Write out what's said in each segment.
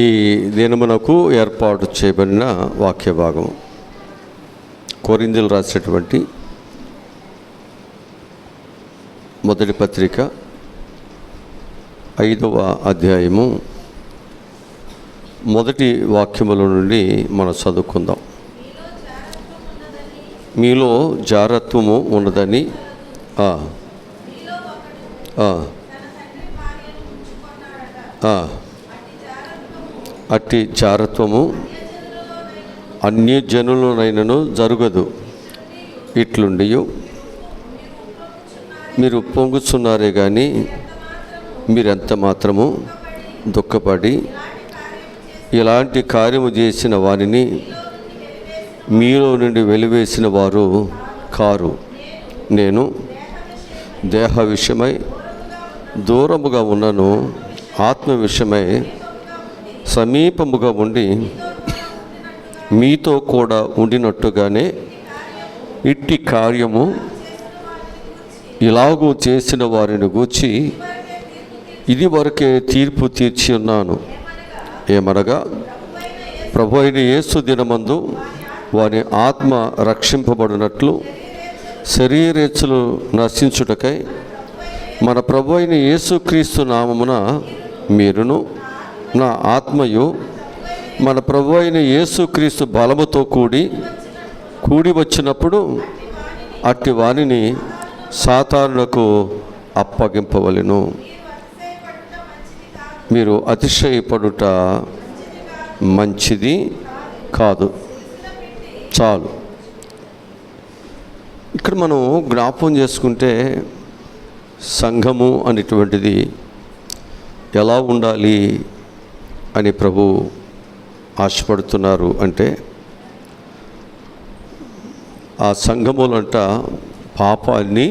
ఈ దినమునకు ఏర్పాటు చేయబడిన వాక్య భాగం కొరింథీయులకు రాసినటువంటి మొదటి పత్రిక 5వ అధ్యాయము మొదటి వాక్యముల నుండి మనం చదువుకుందాం. మీలో జారత్వము ఉన్నదని అట్టి జారత్వము అన్యజనులనైనను జరగదు. ఇట్లుండి మీరు పొంగుచున్నారే కానీ మీరెంత మాత్రము దుఃఖపడి ఇలాంటి కార్యము చేసిన వారిని మీలో నుండి వెలివేసిన వారు కారు. నేను దేహ విషయమై దూరముగా ఉన్నను, ఆత్మ విషయమై సమీపముగా ఉండి మీతో కూడా ఉండినట్టుగానే ఇట్టి కార్యము ఇలాగూ చేసిన వారిని గూర్చి ఇది వరకే తీర్పు తీర్చి ఉన్నాను. ఏమనగా ప్రభు అయిన యేసు దినమందు వారి ఆత్మ రక్షింపబడినట్లు శరీరేచ్ఛలు నశించుటకై మన ప్రభు అయిన యేసుక్రీస్తు నామమున మీరును నా ఆత్మయు మన ప్రభు అయిన యేసుక్రీస్తు బలముతో కూడి వచ్చినప్పుడు అట్టి వానిని సాతానులకు అప్పగింపవలెను. మీరు అతిశయపడుట మంచిది కాదు. చాలు. ఇక్కడ మనం జ్ఞాపకం చేసుకుంటే సంఘము అనేటువంటిది ఎలా ఉండాలి అని ప్రభు ఆశపడుతున్నారు అంటే, ఆ సంఘములంట పాపాన్ని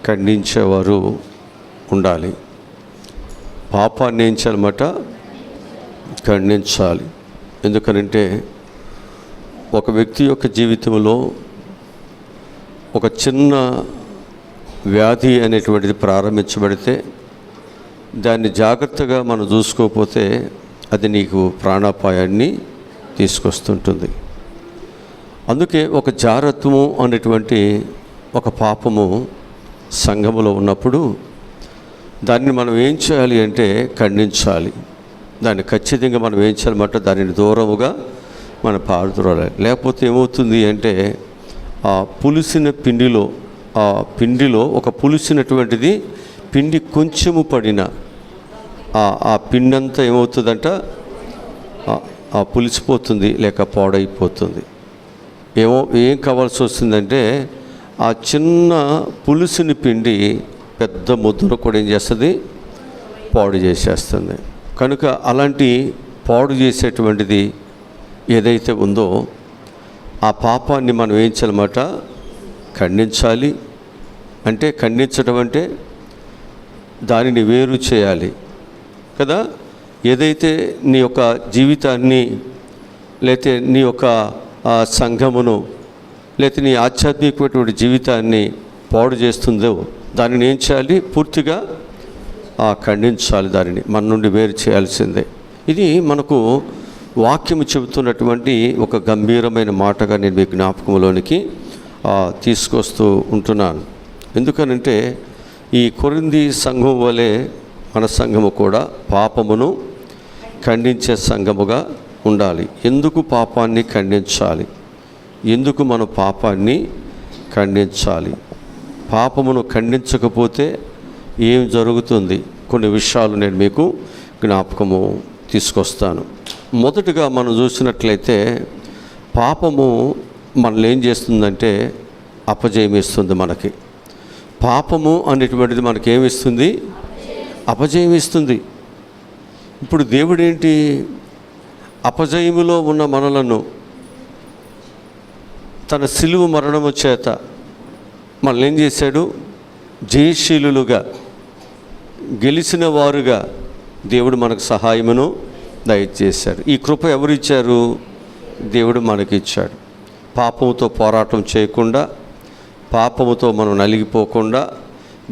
ఖండించేవారు ఉండాలి. పాపాన్ని ఏం చేయాలన్నమాట? ఖండించాలి. ఎందుకనంటే ఒక వ్యక్తి యొక్క జీవితంలో ఒక చిన్న వ్యాధి అనేటువంటిది ప్రారంభించబడితే దాన్ని జాగ్రత్తగా మనం చూసుకోకపోతే అది నీకు ప్రాణాపాయాన్ని తీసుకొస్తుంటుంది. అందుకే ఒక జారత్వము అనేటువంటి ఒక పాపము సంఘములో ఉన్నప్పుడు దాన్ని మనం ఏం చేయాలి అంటే ఖండించాలి. దాన్ని ఖచ్చితంగా మనం ఏం చేయాలన్నమాట? దానిని దూరముగా మన పారుదూరాలి. లేకపోతే ఏమవుతుంది అంటే ఆ పులిసిన పిండిలో ఒక పులిసినటువంటిది పిండి కొంచెము పడిన ఆ పిండి అంతా ఏమవుతుందంట? పులిసిపోతుంది, లేక పాడైపోతుంది. ఏం కావాల్సి వస్తుందంటే ఆ చిన్న పులిసిన పిండి పెద్ద ముద్దను కూడా ఏం చేస్తుంది? పాడు చేసేస్తుంది. కనుక అలాంటి పాడు చేసేటువంటిది ఏదైతే ఉందో ఆ పాపాన్ని మనం ఏం చేయాలన్నమాట? ఖండించాలి. అంటే ఖండించడం అంటే దానిని వేరు చేయాలి కదా. ఏదైతే నీ యొక్క జీవితాన్ని లేతే నీ యొక్క సంఘమును లేతే నీ ఆధ్యాత్మికమైనటువంటి జీవితాన్ని పాడు చేస్తుందో దానిని ఏం చేయాలి? పూర్తిగా ఖండించాలి. దానిని మన నుండి వేరు చేయాల్సిందే. ఇది మనకు వాక్యము చెబుతున్నటువంటి ఒక గంభీరమైన మాటగా నేను మీ జ్ఞాపకంలోనికి తీసుకొస్తూ ఉంటున్నాను. ఎందుకనంటే ఈ కొరింథీ సంఘం వలె మన సంఘము కూడా పాపమును ఖండించే సంఘముగా ఉండాలి. ఎందుకు పాపాన్ని ఖండించాలి? ఎందుకు మనం పాపాన్ని ఖండించాలి? పాపమును ఖండించకపోతే ఏం జరుగుతుంది? కొన్ని విషయాలు నేను మీకు జ్ఞాపకము తీసుకొస్తాను. మొదటగా మనం చూసినట్లయితే పాపము మనల్ని ఏం చేస్తుందంటే అపజయం ఇస్తుంది. మనకి పాపము అనేటువంటిది మనకి ఏమిస్తుంది? అపజయం ఇస్తుంది. ఇప్పుడు దేవుడు ఏంటి? అపజయములో ఉన్న మనలను తన సిలువ మరణము చేత మనల్ని ఏం చేశాడు? జయశీలులుగా, గెలిచిన వారుగా దేవుడు మనకు సహాయమును దయచేశాడు. ఈ కృప ఎవరు ఇచ్చారు? దేవుడు మనకిచ్చాడు. పాపముతో పోరాటం చేయకుండా, పాపముతో మనం నలిగిపోకుండా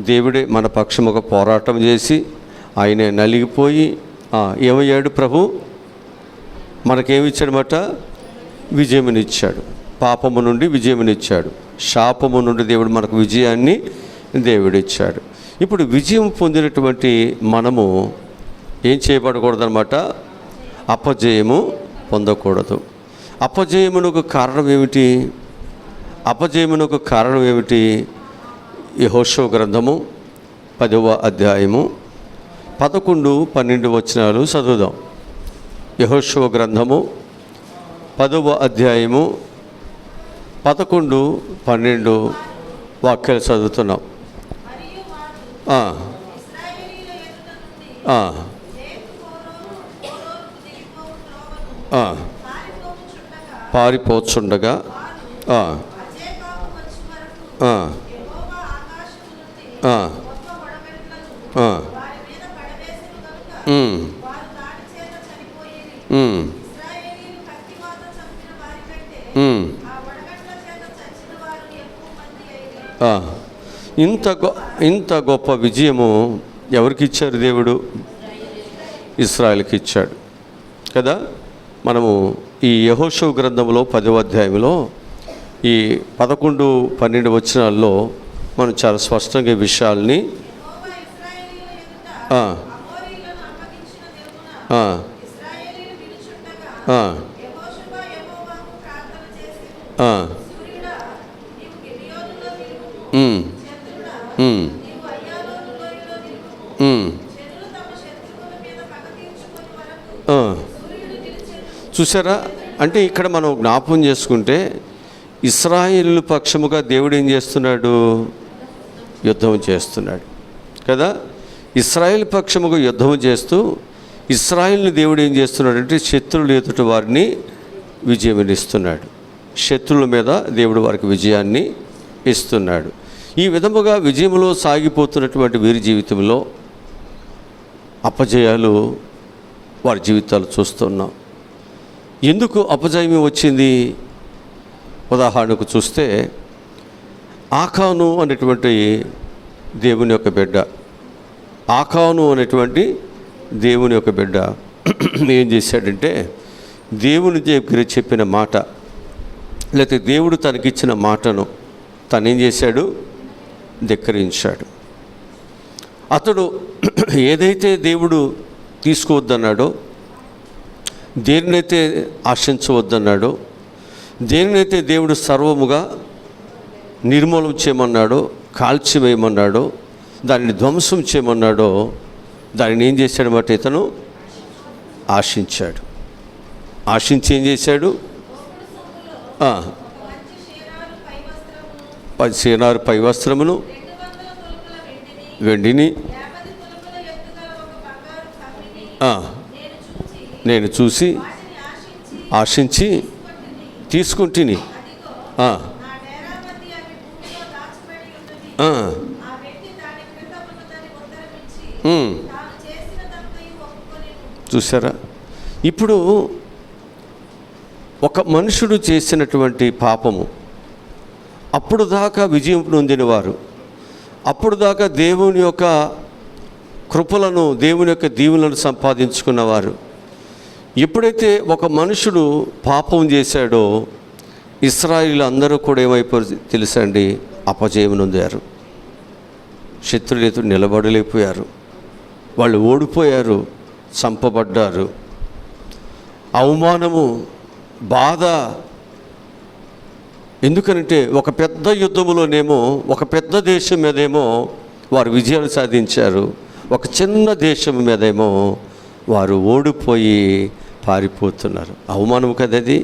దేవుడే మన పక్షముగా పోరాటం చేసి ఆయనే నలిగిపోయి ఏమయ్యాడు ప్రభు? మనకేమిచ్చాడన్నమాట? విజయమునిచ్చాడు. పాపము నుండి విజయమునిచ్చాడు. శాపము నుండి దేవుడు మనకు విజయాన్ని దేవుడిచ్చాడు. ఇప్పుడు విజయం పొందినటువంటి మనము ఏం చేయబడకూడదన్నమాట? అపజయము పొందకూడదు. అపజయమునకు కారణం ఏమిటి? అపజయమునకు కారణం ఏమిటి? యెహోషువ గ్రంథము 10వ అధ్యాయము 11-12 వచనాలు చదువుదాం. యెహోషువ గ్రంథము 10వ అధ్యాయము 11-12 వాక్యాలు చదువుతున్నాం. పారిపోచుండగా ఇంత గొప్ప విజయము ఎవరికి ఇచ్చారు? దేవుడు ఇశ్రాయేలుకి ఇచ్చాడు కదా. మనము ఈ యెహోషువ గ్రంథంలో 10వ అధ్యాయంలో ఈ 11-12 వచనాల్లో మనం చాలా స్పష్టంగా ఈ విషయాల్ని చూసారా? అంటే ఇక్కడ మనం జ్ఞాపకం చేసుకుంటే ఇశ్రాయేలు పక్షముగా దేవుడు ఏం చేస్తున్నాడు? యుద్ధం చేస్తున్నాడు కదా. ఇశ్రాయేల్ పక్షముగా యుద్ధం చేస్తూ ఇశ్రాయేల్ని దేవుడు ఏం చేస్తున్నాడంటే శత్రువులు ఎదుటి వారిని విజయం ఇస్తున్నాడు. శత్రువుల మీద దేవుడు వారికి విజయాన్ని ఇస్తున్నాడు. ఈ విధముగా విజయంలో సాగిపోతున్నటువంటి వీరి జీవితంలో అపజయాలు వారి జీవితాలు చూస్తున్నాం. ఎందుకు అపజయం వచ్చింది? ఉదాహరణకు చూస్తే ఆకాను అనేటువంటి దేవుని యొక్క బిడ్డ, ఆకాను అనేటువంటి దేవుని యొక్క బిడ్డ ఏం చేశాడంటే దేవుని దగ్గర చెప్పిన మాట, లేకపోతే దేవుడు తనకిచ్చిన మాటను తనేం చేశాడు? ధిక్కరించాడు. అతడు ఏదైతే దేవుడు తీసుకోవద్దన్నాడో, దేనినైతే ఆశించవద్దన్నాడో, దేనినైతే దేవుడు సర్వముగా నిర్మూలం చేయమన్నాడో, కాల్చివేయమన్నాడో, దానిని ధ్వంసం చేయమన్నాడో దానిని ఏం చేశాడన్నమాట? ఇతను ఆశించాడు. ఆశించి ఏం చేశాడు? 10 సేనారు పై వస్త్రమును, వెండిని నేను చూసి ఆశించి తీసుకుంటుని. చూసారా? ఇప్పుడు ఒక మనుషుడు చేసినటువంటి పాపము, అప్పుడు దాకా విజయం పొందినవారు, అప్పుడు దాకా దేవుని యొక్క కృపలను, దేవుని యొక్క దీవులను సంపాదించుకున్నవారు, ఎప్పుడైతే ఒక మనుషుడు పాపం చేశాడో ఇశ్రాయేలు అందరూ కూడా ఏమైపోయారు తెలుసా అండి? అపజయం నొందారు. శత్రువులతో నిలబడలేకపోయారు. వాళ్ళు ఓడిపోయారు, చంపబడ్డారు. అవమానము, బాధ. ఎందుకనంటే ఒక పెద్ద యుద్ధములోనేమో ఒక పెద్ద దేశం మీదేమో వారు విజయాలు సాధించారు, ఒక చిన్న దేశం మీదేమో వారు ఓడిపోయి పారిపోతున్నారు. అవమానం కదా అది.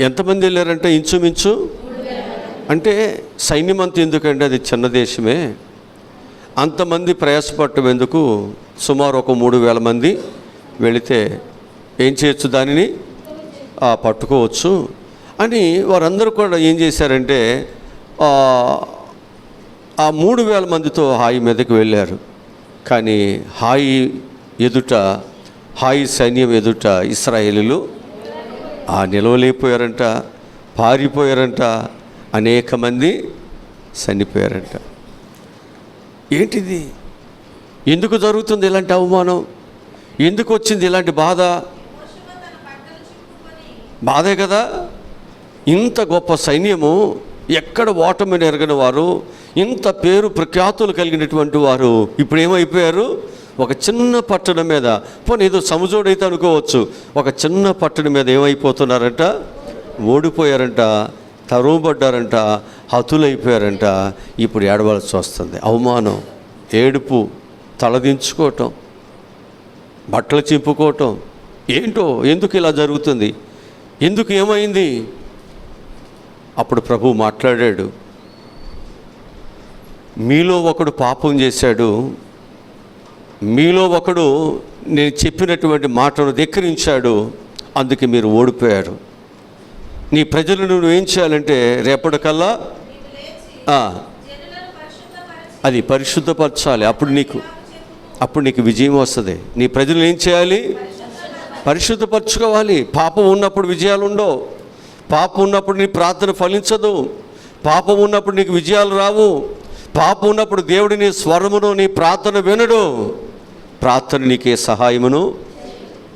ఎంతమంది వెళ్ళారంటే ఇంచుమించు, అంటే సైన్యం అంతా ఎందుకంటే అది చిన్న దేశమే, అంతమంది ప్రయాసపడటం ఎందుకు? సుమారు ఒక 3000 మంది వెళితే ఏం చేయొచ్చు? దానిని పట్టుకోవచ్చు అని వారందరూ కూడా ఏం చేశారంటే ఆ 3000 మందితో హాయి మీదకి వెళ్ళారు. కానీ హాయి సైన్యం ఎదుట ఇశ్రాయేలీలు నిలవలేకపోయారంట, పారిపోయారంట. అనేక మంది చనిపోయారంట. ఏంటిది? ఎందుకు జరుగుతుంది ఇలాంటి అవమానం? ఎందుకు వచ్చింది ఇలాంటి బాధ? బాధే కదా. ఇంత గొప్ప సైన్యము, ఎక్కడ ఓటమిని ఎరగని వారు, ఇంత పేరు ప్రఖ్యాతులు కలిగినటువంటి వారు ఇప్పుడు ఏమైపోయారు? ఒక చిన్న పట్టణం మీద, పోనీ ఏదో సముజోడైతే అనుకోవచ్చు, ఒక చిన్న పట్టణం మీద ఏమైపోతున్నారంట? ఓడిపోయారంట, తరుముబడ్డారంట, హతులైపోయారంట. ఇప్పుడు ఏడవలసి వస్తుంది. అవమానం, ఏడుపు, తలదించుకోవటం, బట్టలు చింపుకోవటం. ఏంటో, ఎందుకు ఇలా జరుగుతుంది? ఎందుకు, ఏమైంది? అప్పుడు ప్రభువు మాట్లాడాడు. మీలో ఒకడు పాపం చేశాడు, మీలో ఒకడు నేను చెప్పినటువంటి మాటను ధిక్కరించాడు, అందుకే మీరు ఓడిపోయారు. నీ ప్రజలను నువ్వేం చేయాలంటే రేపటికల్లా అది పరిశుద్ధపరచాలి. అప్పుడు నీకు విజయం వస్తుంది. నీ ప్రజలు ఏం చేయాలి? పరిశుద్ధపరచుకోవాలి. పాపం ఉన్నప్పుడు విజయాలు ఉండవు. పాపం ఉన్నప్పుడు నీ ప్రార్థన ఫలించదు. పాపం ఉన్నప్పుడు నీకు విజయాలు రావు. పాపం ఉన్నప్పుడు దేవుడి నీ స్వరమును, నీ ప్రార్థన వినడు. ప్రార్థన నీకే సహాయమును.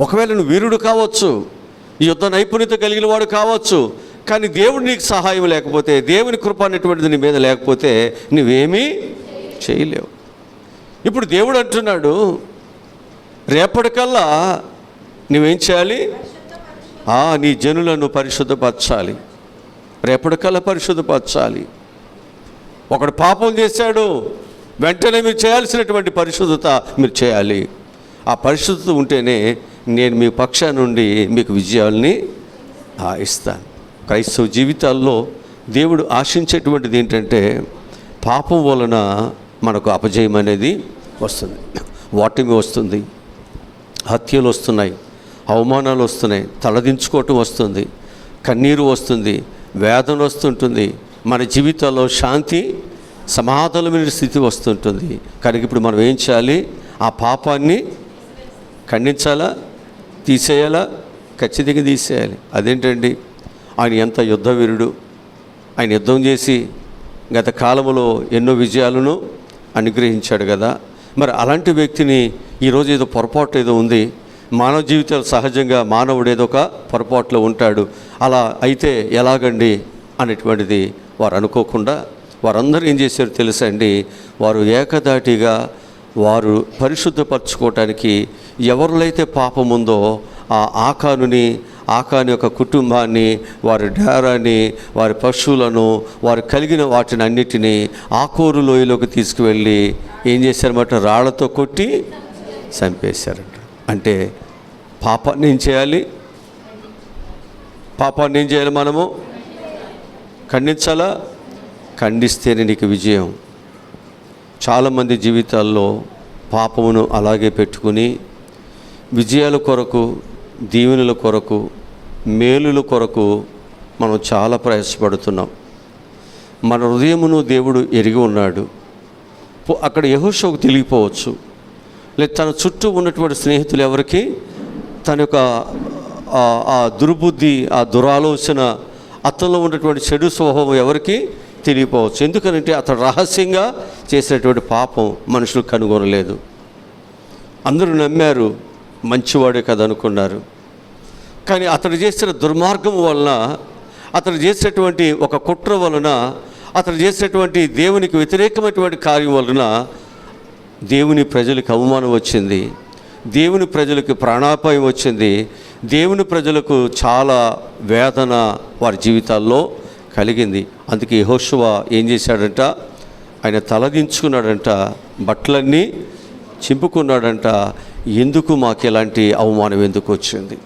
ఒకవేళ నువ్వు వీరుడు కావచ్చు, యుద్ధ నైపుణ్యత కలిగిన వాడు కావచ్చు, కానీ దేవుడు నీకు సహాయం లేకపోతే, దేవుని కృప అనేటువంటిది నీ మీద లేకపోతే నువ్వేమీ చేయలేవు. ఇప్పుడు దేవుడు అంటున్నాడు, రేపటికల్లా నువ్వేం చేయాలి? నీ జనులను పరిశుద్ధపరచాలి. రేపటికల్లా పరిశుద్ధపరచాలి. ఒకడు పాపం చేశాడు, వెంటనే మీరు చేయాల్సినటువంటి పరిశుద్ధత మీరు చేయాలి. ఆ పరిశుద్ధత ఉంటేనే నేను మీ పక్షాన నుండి మీకు విజయాల్ని ఇస్తాను. క్రైస్తవ జీవితాల్లో దేవుడు ఆశించేటువంటిది ఏంటంటే, పాపం వలన మనకు అపజయం అనేది వస్తుంది, ఓటమి వస్తుంది, హత్యలు వస్తున్నాయి, అవమానాలు వస్తున్నాయి, తలదించుకోవటం వస్తుంది, కన్నీరు వస్తుంది, వేదన వస్తుంటుంది, మన జీవితాల్లో శాంతి సమాధానమైన స్థితి వస్తుంటుంది. కనుక ఇప్పుడు మనం ఏం చేయాలి? ఆ పాపాన్ని ఖండించాలా? తీసేయాలా? ఖచ్చితంగా తీసేయాలి. అదేంటండి? ఆయన ఎంత యుద్ధవీరుడు. ఆయన యుద్ధం చేసి గత కాలంలో ఎన్నో విజయాలను అనుగ్రహించాడు కదా. మరి అలాంటి వ్యక్తిని ఈరోజు ఏదో పొరపాటు ఏదో ఉంది. మానవ జీవితాలు సహజంగా మానవుడు ఏదో ఒక పొరపాటులో ఉంటాడు. అలా అయితే ఎలాగండి అనేటువంటిది వారు అనుకోకుండా వారందరూ ఏం చేశారు తెలుసా అండి? వారు ఏకదాటిగా వారు పరిశుద్ధపరచుకోవటానికి ఎవరిలైతే పాపం ఉందో ఆ ఆకాను యొక్క కుటుంబాన్ని, వారి డేరాన్ని, వారి పశువులను, వారు కలిగిన వాటిని అన్నిటినీ ఆకోరు లోయలోకి తీసుకువెళ్ళి ఏం చేశారన్నమాట? రాళ్లతో కొట్టి చంపేశారంట. అంటే పాపాన్ని ఏం చేయాలి? పాపాన్ని ఏం చేయాలి? మనము ఖండించాలా? ఖండిస్తేనే నీకు విజయం. చాలామంది జీవితాల్లో పాపమును అలాగే పెట్టుకుని విజయాల కొరకు, దీవెనల కొరకు, మేలుల కొరకు మనం చాలా ప్రయాసపడుతున్నాం. మన హృదయమును దేవుడు ఎరిగి ఉన్నాడు. అక్కడ యెహోషువకు తెలియపోవచ్చు, లేదా తన చుట్టూ ఉన్నటువంటి స్నేహితులు ఎవరికి తన యొక్క ఆ దుర్బుద్ధి, ఆ దురాలోచన, అతనిలో ఉన్నటువంటి చెడు స్వభావం ఎవరికి తెలియపోవచ్చు. ఎందుకనంటే అతడు రహస్యంగా చేసినటువంటి పాపం మనుషులు కనుగొనలేదు. అందరూ నమ్మారు, మంచివాడే కదా అనుకున్నారు. కానీ అతడు చేసిన దుర్మార్గం వలన, అతడు చేసినటువంటి ఒక కుట్ర వలన, అతడు చేసినటువంటి దేవునికి వ్యతిరేకమైనటువంటి కార్యం వలన దేవుని ప్రజలకు అవమానం వచ్చింది, దేవుని ప్రజలకు ప్రాణాపాయం వచ్చింది, దేవుని ప్రజలకు చాలా వేదన వారి జీవితాల్లో కలిగింది. అందుకే యెహోషువ ఏం చేశాడంట? ఆయన తలదించుకున్నాడంట, బట్టలన్నీ చింపుకున్నాడంట. ఎందుకు మాకు ఇలాంటి అవమానం ఎందుకు వచ్చింది?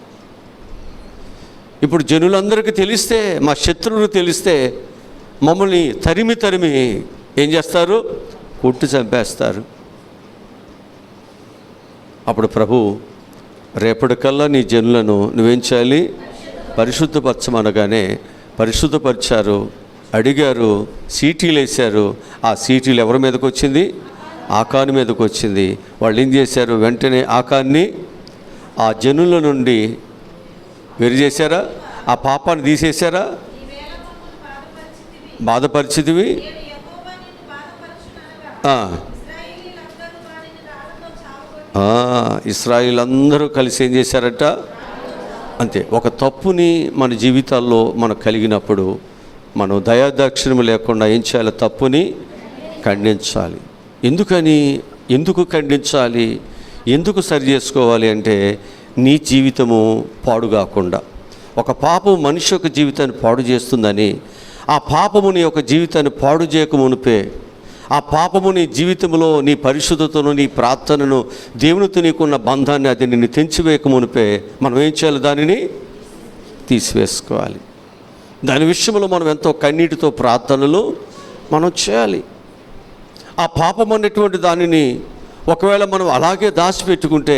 ఇప్పుడు జనులందరికీ తెలిస్తే, మా శత్రువులు తెలిస్తే మమ్మల్ని తరిమి ఏం చేస్తారు? కొట్టి చంపేస్తారు. అప్పుడు ప్రభు రేపటికల్లా నీ జనులను నువ్వేం చేయాలి? పరిశుద్ధపరచమనగానే పరిశుద్ధపరిచారు, అడిగారు, సీటీలు వేశారు. ఆ సీటీలు ఎవరి మీదకి వచ్చింది? ఆకాను మీదకి వచ్చింది. వాళ్ళు ఏం చేశారు? వెంటనే ఆకాన్ని ఆ జనుల నుండి వేరు చేశారా? ఆ పాపాన్ని తీసేశారా? బాధపరిచితివి. ఇశ్రాయేలు అందరూ కలిసి ఏం చేశారట? అంతే. ఒక తప్పుని మన జీవితాల్లో మనం కలిగినప్పుడు మనం దయాదాక్షిణ్యం లేకుండా ఏం చేయాలి? తప్పుని ఖండించాలి. ఎందుకు ఖండించాలి? ఎందుకు సరి చేసుకోవాలి అంటే నీ జీవితము పాడు కాకుండా. ఒక పాపం మనిషి యొక్క జీవితాన్ని పాడు చేస్తుందని, ఆ పాపము నీ యొక్క జీవితాన్ని పాడు చేయక మునిపే, ఆ పాపము నీ జీవితంలో నీ పరిశుద్ధతను, నీ ప్రార్థనను, దేవునితో నీకున్న బంధాన్ని అది నిన్ను తెంచివేయక మునిపే మనం ఏం చేయాలి? దానిని తీసివేసుకోవాలి. దాని విషయంలో మనం ఎంతో కన్నీటితో ప్రార్థనలు మనం చేయాలి. ఆ పాపం అనేటువంటి దానిని ఒకవేళ మనం అలాగే దాచిపెట్టుకుంటే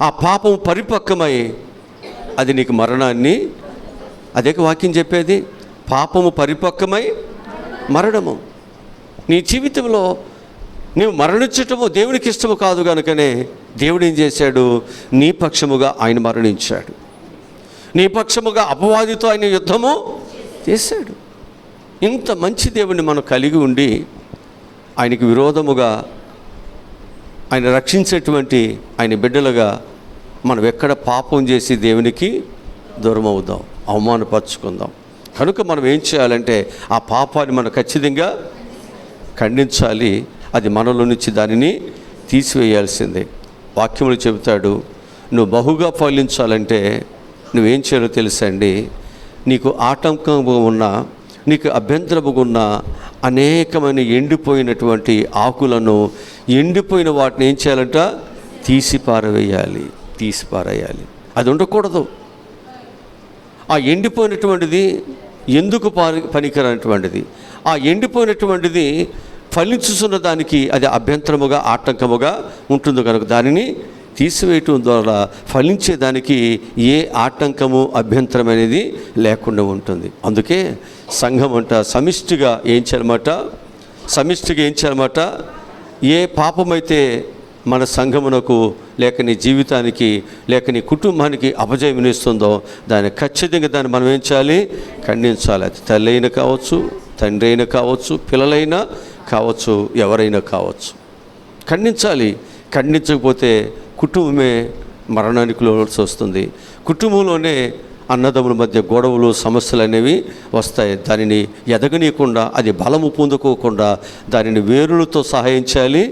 ఆ పాపం పరిపక్వమై అది నీకు మరణాన్ని, అదే వాక్యం చెప్పేది, పాపము పరిపక్వమై మరణము. నీ జీవితంలో నీవు మరణించటము దేవునికి ఇష్టము కాదు కనుకనే దేవుడు ఏం చేశాడు? నీ పక్షముగా ఆయన మరణించాడు. నీ పక్షముగా అపవాదితో ఆయన యుద్ధము చేశాడు. ఇంత మంచి దేవుడిని మనం కలిగి ఉండి ఆయనకి విరోధముగా ఆయన రక్షించేటువంటి ఆయన బిడ్డలుగా మనం ఎక్కడ పాపం చేసి దేవునికి దూరం అవుదాం, అవమానపరుచుకుందాం. కనుక మనం ఏం చేయాలంటే ఆ పాపాన్ని మనం ఖచ్చితంగా ఖండించాలి. అది మనలో నుంచి దానిని తీసివేయాల్సిందే. వాక్యములు చెబుతాడు, నువ్వు బహుగా ఫలించాలంటే నువ్వేం చేయాలో తెలుసండి? నీకు ఆటంకంగా ఉన్న, నీకు అభ్యంతరముగా ఉన్న అనేకమైన ఎండిపోయినటువంటి ఆకులను, ఎండిపోయిన వాటిని ఏం చేయాలంట? తీసి పారేయాలి. అది ఉండకూడదు. ఆ ఎండిపోయినటువంటిది ఎందుకు పనికిరానటువంటిది, ఆ ఎండిపోయినటువంటిది ఫలించుతున్న దానికి అది అభ్యంతరముగా, ఆటంకముగా ఉంటుంది కనుక దానిని తీసివేయటం ద్వారా ఫలించేదానికి ఏ ఆటంకము, అభ్యంతరం అనేది లేకుండా ఉంటుంది. అందుకే సంఘం అంట సమిష్టిగా ఏం చేయాలన్నమాట? ఏ పాపమైతే మన సంఘమునకు లేక నీ జీవితానికి లేక నీ కుటుంబానికి అపజయమినిస్తుందో దాన్ని ఖచ్చితంగా దాన్ని మనం ఏం చేయాలి? ఖండించాలి. అది తల్లి అయినా కావచ్చు, తండ్రి అయినా కావచ్చు, పిల్లలైనా కావచ్చు, ఎవరైనా కావచ్చు, ఖండించాలి. ఖండించకపోతే కుటుంబమే మరణానికి లోల్సి వస్తుంది. కుటుంబంలోనే అన్నదమ్ముల మధ్య గొడవలు, సమస్యలు అనేవి వస్తాయి. దానిని ఎదగనీయకుండా, అది బలము పొందుకోకుండా దానిని వేరులతో సహాయం చేయాలి,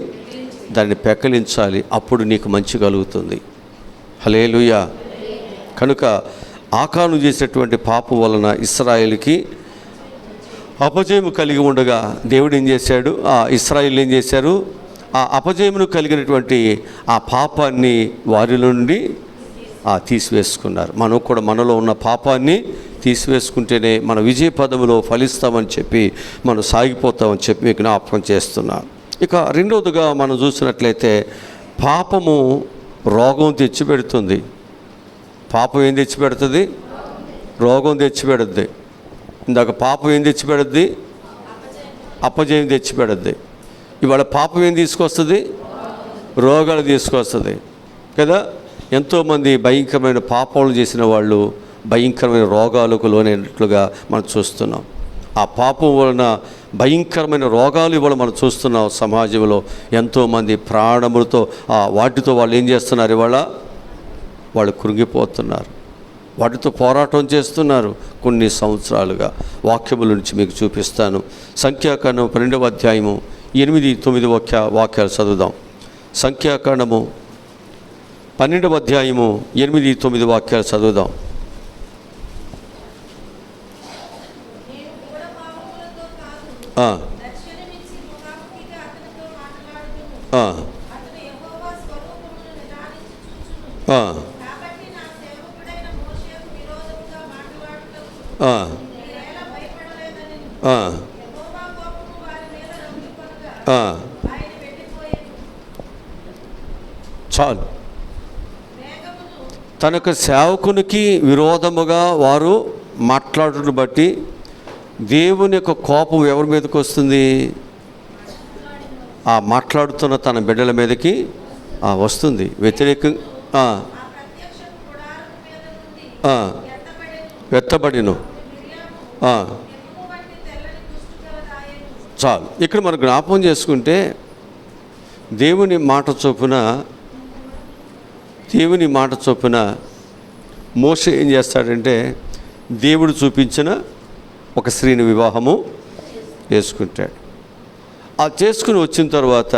దాన్ని పెకలించాలి. అప్పుడు నీకు మంచి కలుగుతుంది. హల్లెలూయా. కనుక ఆకాను చేసినటువంటి పాపం వలన ఇశ్రాయేలుకి అపజయము కలిగి ఉండగా దేవుడు ఏం చేశాడు? ఆ ఇశ్రాయేలు ఏం చేశారు? ఆ అపజయమును కలిగినటువంటి ఆ పాపాన్ని వారిలో నుండి తీసివేసుకున్నారు. మనం కూడా మనలో ఉన్న పాపాన్ని తీసివేసుకుంటేనే మన విజయ పదములో ఫలిస్తామని చెప్పి మనం సాగిపోతామని చెప్పి మీకు జ్ఞాపకం చేస్తున్నాను. ఇక రెండవదిగా మనం చూసినట్లయితే పాపము రోగం తెచ్చిపెడుతుంది. పాపం ఏం తెచ్చిపెడుతుంది? రోగం తెచ్చిపెడుద్ది. ఇందాక పాపం ఏం తెచ్చిపెడుద్ది? అపజయం తెచ్చిపెడుద్ది. ఇవాళ పాపం ఏం తీసుకొస్తుంది? రోగాలు తీసుకొస్తుంది కదా. ఎంతోమంది భయంకరమైన పాపాలు చేసిన వాళ్ళు భయంకరమైన రోగాలకు లోనైనట్లుగా మనం చూస్తున్నాం. ఆ పాపం వలన భయంకరమైన రోగాలు ఇవాళ మనం చూస్తున్నాం. సమాజంలో ఎంతోమంది ప్రాణములతో వాటితో వాళ్ళు ఏం చేస్తున్నారు? ఇవాళ వాళ్ళు కృంగిపోతున్నారు, వాటితో పోరాటం చేస్తున్నారు కొన్ని సంవత్సరాలుగా. వాక్యముల నుంచి మీకు చూపిస్తాను. సంఖ్యాకాండం 12వ అధ్యాయము 8-9 వాక్యాలు చదువుదాం. సంఖ్యాకాండము 12వ అధ్యాయము 8-9 వాక్యాలు చదువుదాం. చాలు. తనకు సేవకునికి విరోధముగా వారు మాట్లాడును బట్టి దేవుని యొక్క కోపం ఎవరి మీదకి వస్తుంది? ఆ మాట్లాడుతున్న తన బిడ్డల మీదకి వస్తుంది. వ్యతిరేకంగా వెత్తబడిను. చాలు. ఇక్కడ మనం జ్ఞాపకం చేసుకుంటే దేవుని మాట చొప్పున మోషే ఏం చేస్తాడంటే దేవుడు చూపించిన ఒక స్త్రీని వివాహము చేసుకుంటాడు. ఆ చేసుకుని వచ్చిన తర్వాత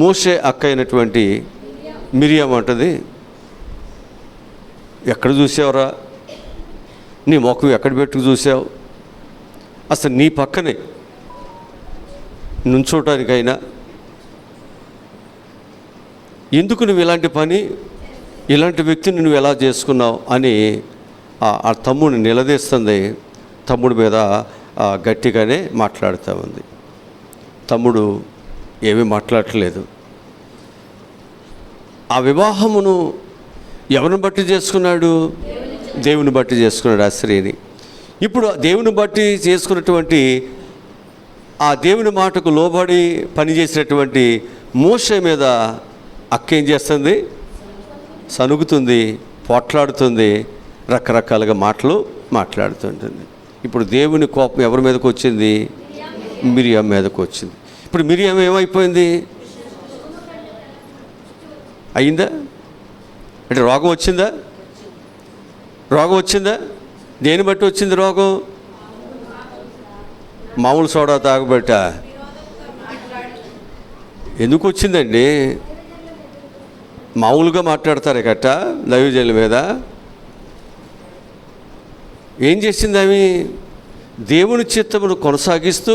మోషే అక్క అయినటువంటి మిరియాం అంటది, ఎక్కడ చూసావురా, నీ ముఖం ఎక్కడ పెట్టుకు చూసావు, అసలు నీ పక్కనే నుంచోటానికైనా ఎందుకు నువ్వు ఇలాంటి వ్యక్తిని నువ్వు ఎలా చేసుకున్నావు అని ఆ తమ్ముడిని నిలదీస్తుంది. తమ్ముడి మీద గట్టిగానే మాట్లాడుతూ ఉంది. తమ్ముడు ఏమీ మాట్లాడట్లేదు. ఆ వివాహమును ఎవరిని బట్టి చేసుకున్నాడు? దేవుని బట్టి చేసుకున్నాడు ఆ స్త్రీని. ఇప్పుడు దేవుని బట్టి చేసుకున్నటువంటి ఆ దేవుని మాటకు లోబడి పనిచేసినటువంటి మోషే మీద అక్క ఏం చేస్తుంది? సనుగుతుంది, పోట్లాడుతుంది, రకరకాలుగా మాటలు మాట్లాడుతుంటుంది. ఇప్పుడు దేవుని కోపం ఎవరి మీదకి వచ్చింది? మిరియాం మీదకి వచ్చింది. ఇప్పుడు మిరియాం ఏమైపోయింది? అయిందా? అంటే రోగం వచ్చిందా? దేని బట్టి వచ్చింది రోగం? మామూలు సోడా తాగబట్ట ఎందుకు వచ్చిందండి? మామూలుగా మాట్లాడతారు కట్ట దైవజనుల మీద. ఏం చేసింది ఆమె? దేవుని చిత్తమును కొనసాగిస్తూ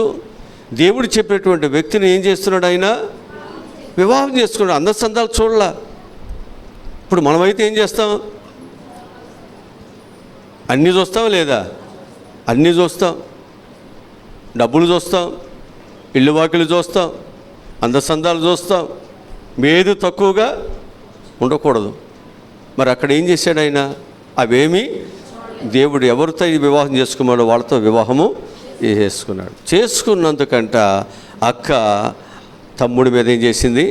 దేవుడు చెప్పినటువంటి వ్యక్తిని ఏం చేస్తున్నాడు? ఆయన వివాహం చేసుకున్నాడు. అందసందాలు చూడలా. ఇప్పుడు మనమైతే ఏం చేస్తాం? అన్నీ చూస్తాం లేదా? అన్నీ చూస్తాం. డబ్బులు చూస్తాం, ఇల్లు వాకిలు చూస్తాం, అందసందాలు చూస్తాం. ఏది తక్కువగా ఉండకూడదు. మరి అక్కడ ఏం చేశాడు ఆయన? అవేమీ దేవుడు ఎవరితో వివాహం చేసుకున్నాడో వాళ్ళతో వివాహము చేసుకున్నాడు. చేసుకున్నందుకంట అక్క తమ్ముడి మీద ఏం చేసింది?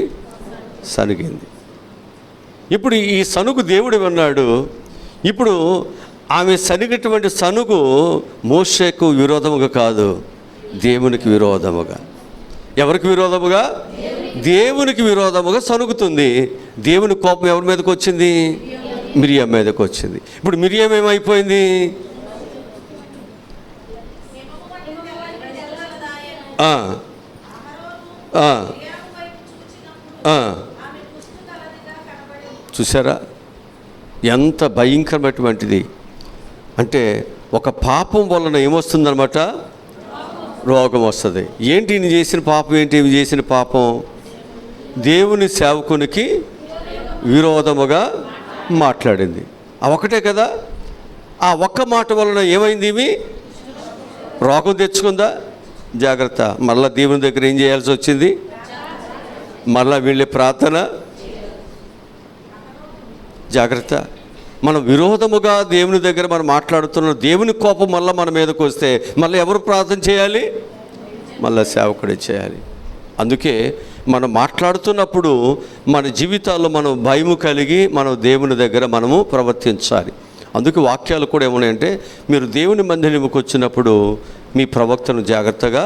సనిగింది. ఇప్పుడు ఈ సనుగు దేవుడు విన్నాడు. ఇప్పుడు ఆమె సనిగినటువంటి సనుగు మోషేకు విరోధముగా కాదు, దేవునికి విరోధముగా. ఎవరికి విరోధముగా? దేవునికి విరోధముగా సనుగుతుంది. దేవుని కోపం ఎవరి మీదకి వచ్చింది? మిరియాం మీదకి వచ్చింది. ఇప్పుడు మిరియాం ఏమైపోయింది? చూసారా ఎంత భయంకరమైనటువంటిది అంటే? ఒక పాపం వలన ఏమొస్తుందన్నమాట? రోగం వస్తుంది. ఏంటి ఈయన చేసిన పాపం? ఏంటి ఈమె చేసిన పాపం? దేవుని సేవకునికి విరోధముగా మాట్లాడింది. ఆ ఒకటే కదా. ఆ ఒక్క మాట వలన ఏమైంది? ఈమె రోగం తెచ్చుకుందా? జాగ్రత్త. మళ్ళీ దేవుని దగ్గర ఏం చేయాల్సి వచ్చింది? మళ్ళీ వీళ్ళే ప్రార్థన. జాగ్రత్త. మనం విరోధముగా దేవుని దగ్గర మనం మాట్లాడుతున్నాం. దేవుని కోపం మళ్ళీ మన మీదకి వస్తే మళ్ళీ ఎవరు ప్రార్థన చేయాలి? మళ్ళీ సేవకుడే చేయాలి. అందుకే మనం మాట్లాడుతున్నప్పుడు మన జీవితాల్లో మనం భయము కలిగి మనం దేవుని దగ్గర మనము ప్రవర్తించాలి. అందుకే వాక్యాలు కూడా ఏమన్నాయంటే, మీరు దేవుని మందిరానికి వచ్చినప్పుడు మీ ప్రవక్తను జాగ్రత్తగా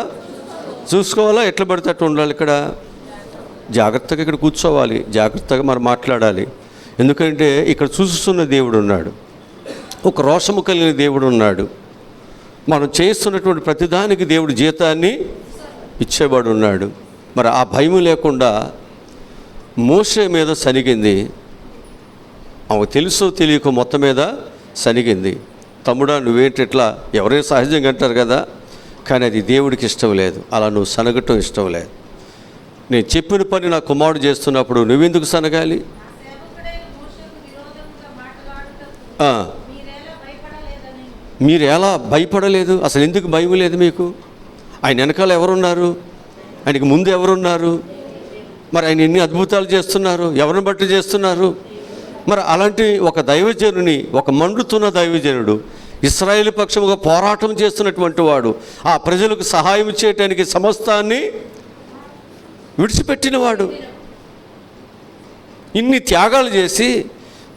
చూసుకోవాలా? ఎట్లా పడితే అట్లా ఉండాలి. ఇక్కడ జాగ్రత్తగా ఇక్కడ కూర్చోవాలి, జాగ్రత్తగా మనం మాట్లాడాలి. ఎందుకంటే ఇక్కడ చూస్తున్న దేవుడు ఉన్నాడు, ఒక రోషము కలిగిన దేవుడు ఉన్నాడు. మనం చేస్తున్నటువంటి ప్రతిదానికి దేవుడు జీతాన్ని ఇచ్చేవాడు ఉన్నాడు. మరి ఆ భయం లేకుండా మోషే మీద సనిగింది. ఆమె తెలుసో తెలియక మొత్తం మీద సనిగింది. తమ్ముడా నువ్వేంటి ఇట్లా? ఎవరైనా సహజంగా అంటారు కదా, కానీ అది దేవుడికి ఇష్టం లేదు. అలా నువ్వు సనగటం ఇష్టం లేదు. నేను చెప్పిన పని నా కుమారుడు చేస్తున్నప్పుడు నువ్వెందుకు సనగాలి? మీరు ఎలా భయపడలేదు? అసలు ఎందుకు భయం లేదు మీకు? ఆయన వెనకాల ఎవరున్నారు? ఆయనకి ముందు ఎవరున్నారు? మరి ఆయన ఎన్ని అద్భుతాలు చేస్తున్నారు? ఎవరిని బట్టి చేస్తున్నారు? మరి అలాంటి ఒక దైవజనుని, ఒక మండుతున్న దైవజనుడు, ఇశ్రాయేలు పక్షముగా పోరాటం చేస్తున్నటువంటి వాడు, ఆ ప్రజలకు సహాయం చేయటానికి సమస్తాన్ని విడిచిపెట్టినవాడు, ఇన్ని త్యాగాలు చేసి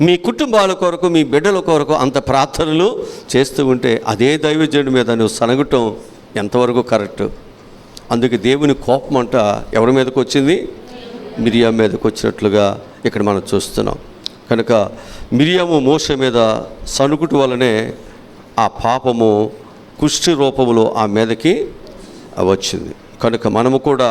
మీ కుటుంబాల కొరకు, మీ బిడ్డల కొరకు అంత ప్రార్థనలు చేస్తూ ఉంటే అదే దైవజనుడి మీద నువ్వు సనగటం ఎంతవరకు కరెక్ట్? అందుకే దేవుని కోపం అంట ఎవరి మీదకి వచ్చింది? మిరియాం మీదకి వచ్చినట్లుగా ఇక్కడ మనం చూస్తున్నాం. కనుక మిరియాము మోషే మీద సనుకుటి వలనే ఆ పాపము కుష్టి రూపములో ఆ మీదకి వచ్చింది. కనుక మనము కూడా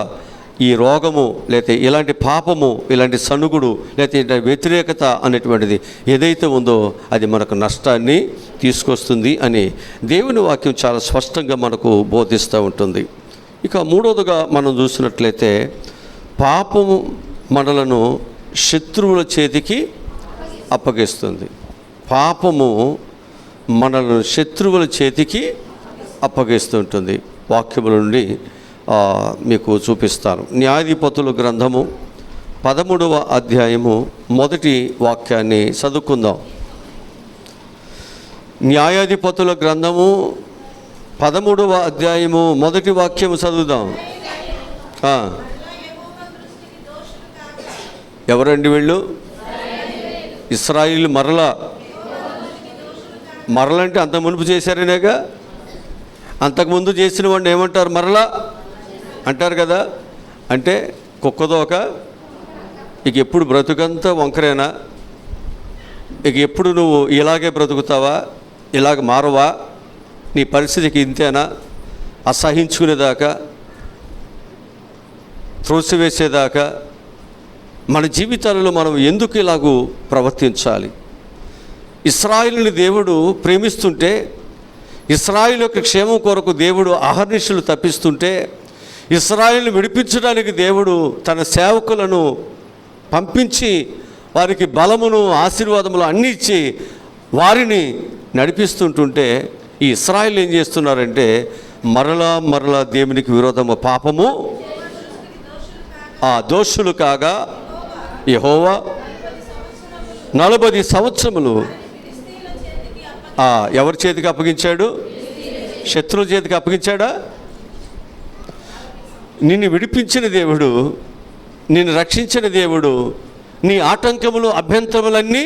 ఈ రోగము లేకపోతే ఇలాంటి పాపము, ఇలాంటి సనుగుడు లేకపోతే వ్యతిరేకత అనేటువంటిది ఏదైతే ఉందో అది మనకు నష్టాన్ని తీసుకొస్తుంది అని దేవుని వాక్యం చాలా స్పష్టంగా మనకు బోధిస్తూ ఉంటుంది. ఇక మూడవదిగా మనం చూసినట్లయితే పాపము మనలను శత్రువుల చేతికి అప్పగిస్తుంది. పాపము మనలను శత్రువుల చేతికి అప్పగిస్తుంటుంది. వాక్యముల నుండి మీకు చూపిస్తాను. న్యాయాధిపతుల గ్రంథము 13వ అధ్యాయము మొదటి వాక్యాన్ని చదువుకుందాం. న్యాయాధిపతుల గ్రంథము 13వ అధ్యాయము మొదటి వాక్యము చదువుదాం. ఎవరండి వీళ్ళు? ఇశ్రాయేలు మరలంటే అంత మునుపు చేశారనేగా. అంతకుముందు చేసిన వాడిని ఏమంటారు? మరలా అంటారు కదా. అంటే కుక్కదోక. ఇక ఎప్పుడు బ్రతుకంతా వంకరేనా? ఇక ఎప్పుడు నువ్వు ఇలాగే బ్రతుకుతావా? ఇలాగ మారవా? నీ పరిస్థితికి ఇంతేనా? అసహించుకునేదాకా, త్రోసివేసేదాకా మన జీవితాలలో మనం ఎందుకు ఇలాగూ ప్రవర్తించాలి? ఇశ్రాయేలుని దేవుడు ప్రేమిస్తుంటే, ఇశ్రాయేలు యొక్క క్షేమం కొరకు దేవుడు అహర్నిశలు తప్పిస్తుంటే, ఇశ్రాయేలుని విడిపించడానికి దేవుడు తన సేవకులను పంపించి వారికి బలమును ఆశీర్వాదములు అన్నీ ఇచ్చి వారిని నడిపిస్తుంటుంటే, ఈ ఇశ్రాయేలు ఏం చేస్తున్నారంటే మరలా దేవునికి విరోధము పాపము దోషులు కాగా యెహోవా 40 సంవత్సరములు ఎవరి చేతికి అప్పగించాడు? శత్రువుల చేతికి అప్పగించాడా? నిన్ను విడిపించిన దేవుడు, నిన్ను రక్షించిన దేవుడు, నీ ఆటంకములు అభ్యంతరములన్నీ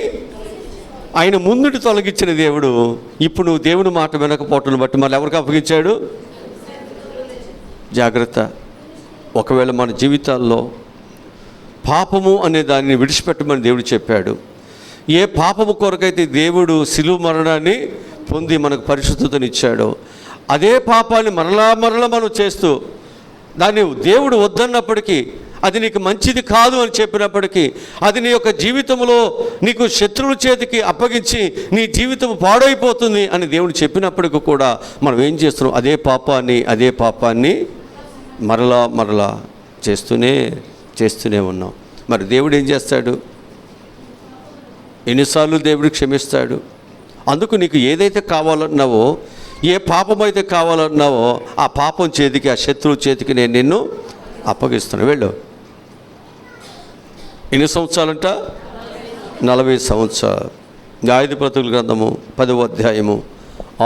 ఆయన ముందుటి తొలగించిన దేవుడు, ఇప్పుడు నువ్వు దేవుని మాట వినకపోవటం బట్టి మళ్ళీ ఎవరికి అప్పగించాడు? జాగ్రత్త. ఒకవేళ మన జీవితాల్లో పాపము అనే దానిని విడిచిపెట్టమని దేవుడు చెప్పాడు. ఏ పాపము కొరకైతే దేవుడు శిలువ మరణాన్ని పొంది మనకు పరిశుద్ధతనిచ్చాడో అదే పాపాన్ని మరలా మనం చేస్తూ దాన్ని దేవుడు వద్దన్నప్పటికీ, అది నీకు మంచిది కాదు అని చెప్పినప్పటికీ, అది నీ యొక్క జీవితంలో నీకు శత్రువుల చేతికి అప్పగించి నీ జీవితం పాడైపోతుంది అని దేవుడు చెప్పినప్పటికీ కూడా మనం ఏం చేస్తున్నాం? అదే పాపాన్ని మరలా చేస్తూనే ఉన్నాం. మరి దేవుడు ఏం చేస్తాడు? ఎన్నిసార్లు దేవుడు క్షమిస్తాడు? అందుకు నీకు ఏదైతే కావాలన్నావో, ఏ పాపం అయితే కావాలన్నావో ఆ పాపం చేతికి, ఆ శత్రువు చేతికి నేను నిన్ను అప్పగిస్తాను. వెళ్ళు. ఎన్ని సంవత్సరాలంట? 40 సంవత్సరాలు. న్యాయాధిపతుల గ్రంథము 10వ అధ్యాయము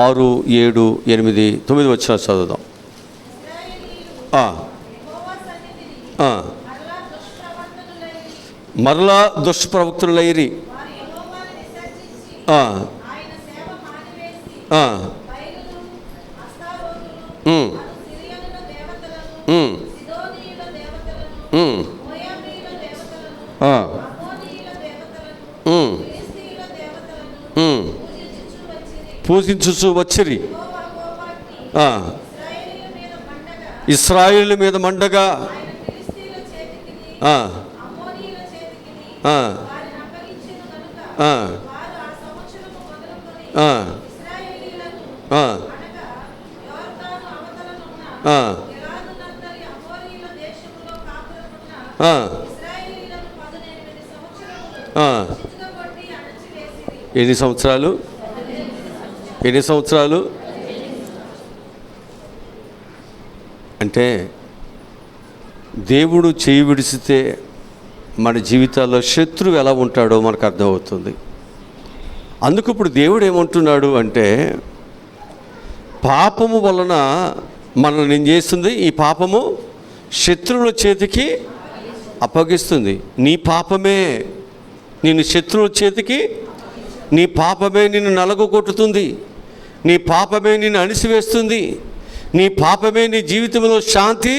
6, 7, 8, 9 వచ్చిన చదువుదాం. మరలా దుష్ప్రవక్తులైరి పూజించుచు వచ్చిరి. ఇశ్రాయేలు మీద మండగా ఎన్ని సంవత్సరాలు? అంటే దేవుడు చేయి విడిచితే మన జీవితాల్లో శత్రువు ఎలా ఉంటాడో మనకు అర్థమవుతుంది. అందుకు ఇప్పుడు దేవుడు ఏమంటున్నాడు అంటే, పాపము వలన మనల్ని ఏం చేస్తుంది? ఈ పాపము శత్రువుల చేతికి అప్పగిస్తుంది. నీ పాపమే నిన్ను శత్రువుల చేతికి, నీ పాపమే నిన్ను నలగొట్టుతుంది, నీ పాపమే నిన్ను అణిసివేస్తుంది, నీ పాపమే నీ జీవితంలో శాంతి